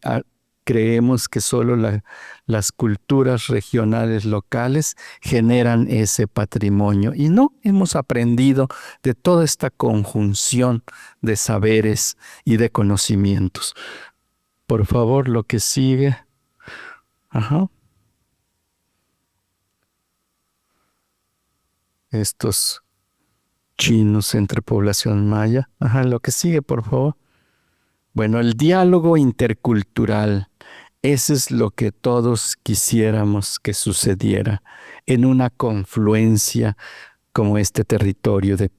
creemos que solo las culturas regionales locales generan ese patrimonio. Y no, hemos aprendido de toda esta conjunción de saberes y de conocimientos. Por favor, lo que sigue. Estos chinos entre población maya. Lo que sigue, por favor. Bueno, el diálogo intercultural. Eso es lo que todos quisiéramos que sucediera en una confluencia como este territorio de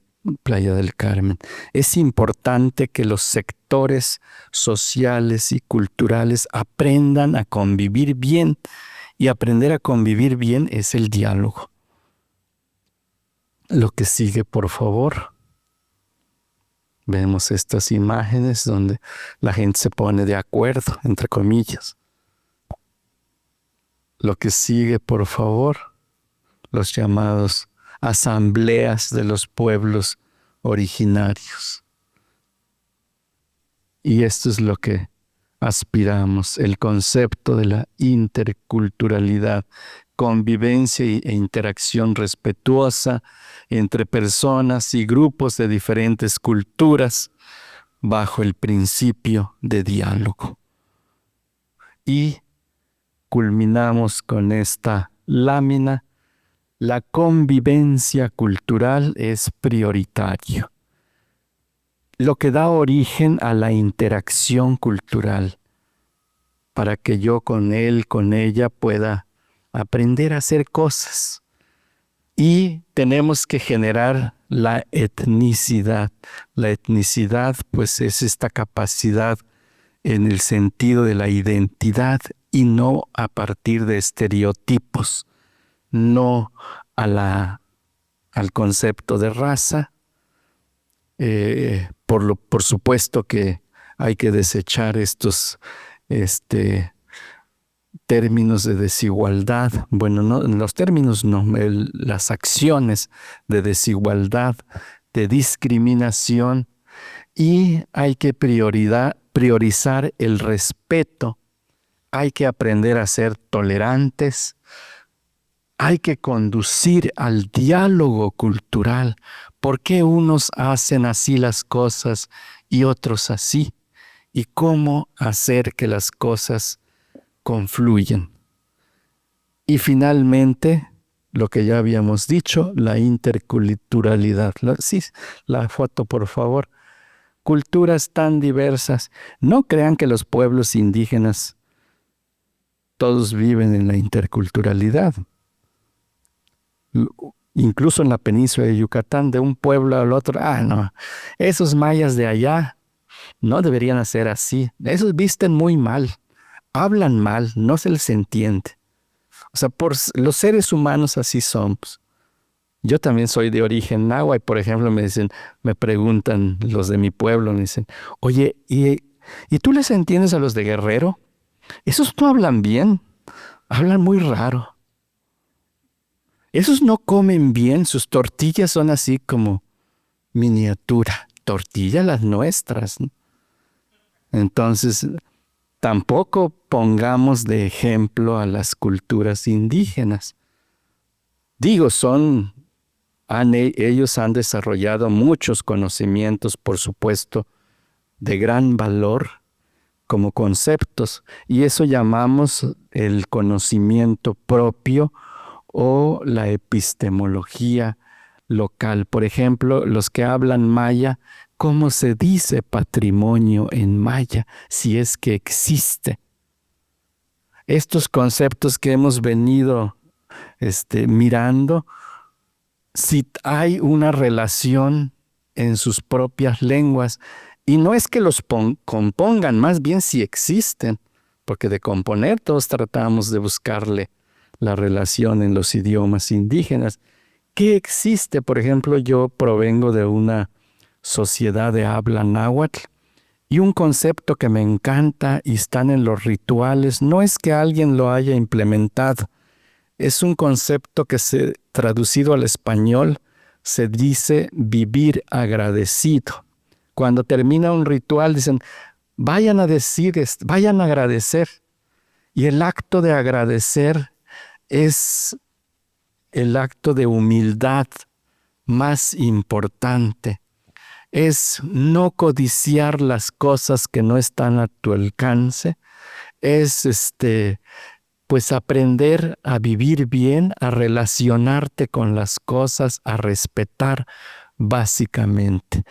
Playa del Carmen. Es importante que los sectores sociales y culturales aprendan a convivir bien, y aprender a convivir bien es el diálogo. Lo que sigue, por favor. Vemos estas imágenes donde la gente se pone de acuerdo, entre comillas. Lo que sigue, por favor, los llamados asambleas de los pueblos originarios. Y esto es lo que aspiramos, el concepto de la interculturalidad, convivencia e interacción respetuosa entre personas y grupos de diferentes culturas bajo el principio de diálogo. Y culminamos con esta lámina: la convivencia cultural es prioritario. Lo que da origen a la interacción cultural, para que yo con él, con ella, pueda aprender a hacer cosas. Y tenemos que generar la etnicidad. La etnicidad, pues, es esta capacidad en el sentido de la identidad y no a partir de estereotipos, no al concepto de raza. Por supuesto que hay que desechar estos términos de desigualdad. Bueno, no, los términos no, las acciones de desigualdad, de discriminación, y hay que priorizar el respeto. Hay que aprender a ser tolerantes. Hay que conducir al diálogo cultural. ¿Por qué unos hacen así las cosas y otros así? ¿Y cómo hacer que las cosas confluyan? Y finalmente, lo que ya habíamos dicho, la interculturalidad. La foto, por favor. Culturas tan diversas. No crean que los pueblos indígenas todos viven en la interculturalidad. Incluso en la península de Yucatán, de un pueblo al otro, no, esos mayas de allá no deberían hacer así. Esos visten muy mal, hablan mal, no se les entiende. O sea, por los seres humanos así somos. Yo también soy de origen náhuatl, y por ejemplo me preguntan los de mi pueblo, me dicen, oye, ¿y tú les entiendes a los de Guerrero? Esos no hablan bien, hablan muy raro. Esos no comen bien, sus tortillas son así como miniatura, tortillas las nuestras, ¿no? Entonces, tampoco pongamos de ejemplo a las culturas indígenas. Digo, ellos han desarrollado muchos conocimientos, por supuesto, de gran valor como conceptos, y eso llamamos el conocimiento propio o la epistemología local. Por ejemplo, los que hablan maya, ¿cómo se dice patrimonio en maya si es que existe? Estos conceptos que hemos venido mirando, si hay una relación en sus propias lenguas, y no es que los compongan, más bien si existen, porque de componer todos tratamos de buscarle la relación en los idiomas indígenas. ¿Qué existe? Por ejemplo, yo provengo de una sociedad de habla náhuatl, y un concepto que me encanta y están en los rituales, no es que alguien lo haya implementado, es un concepto que traducido al español se dice vivir agradecido. Cuando termina un ritual dicen, vayan a decir, vayan a agradecer. Y el acto de agradecer es el acto de humildad más importante. Es no codiciar las cosas que no están a tu alcance. Es pues aprender a vivir bien, a relacionarte con las cosas, a respetar básicamente.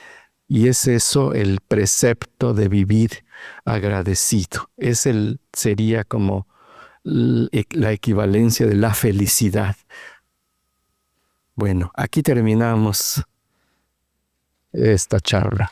Y es eso el precepto de vivir agradecido. Sería como la equivalencia de la felicidad. Bueno, aquí terminamos esta charla.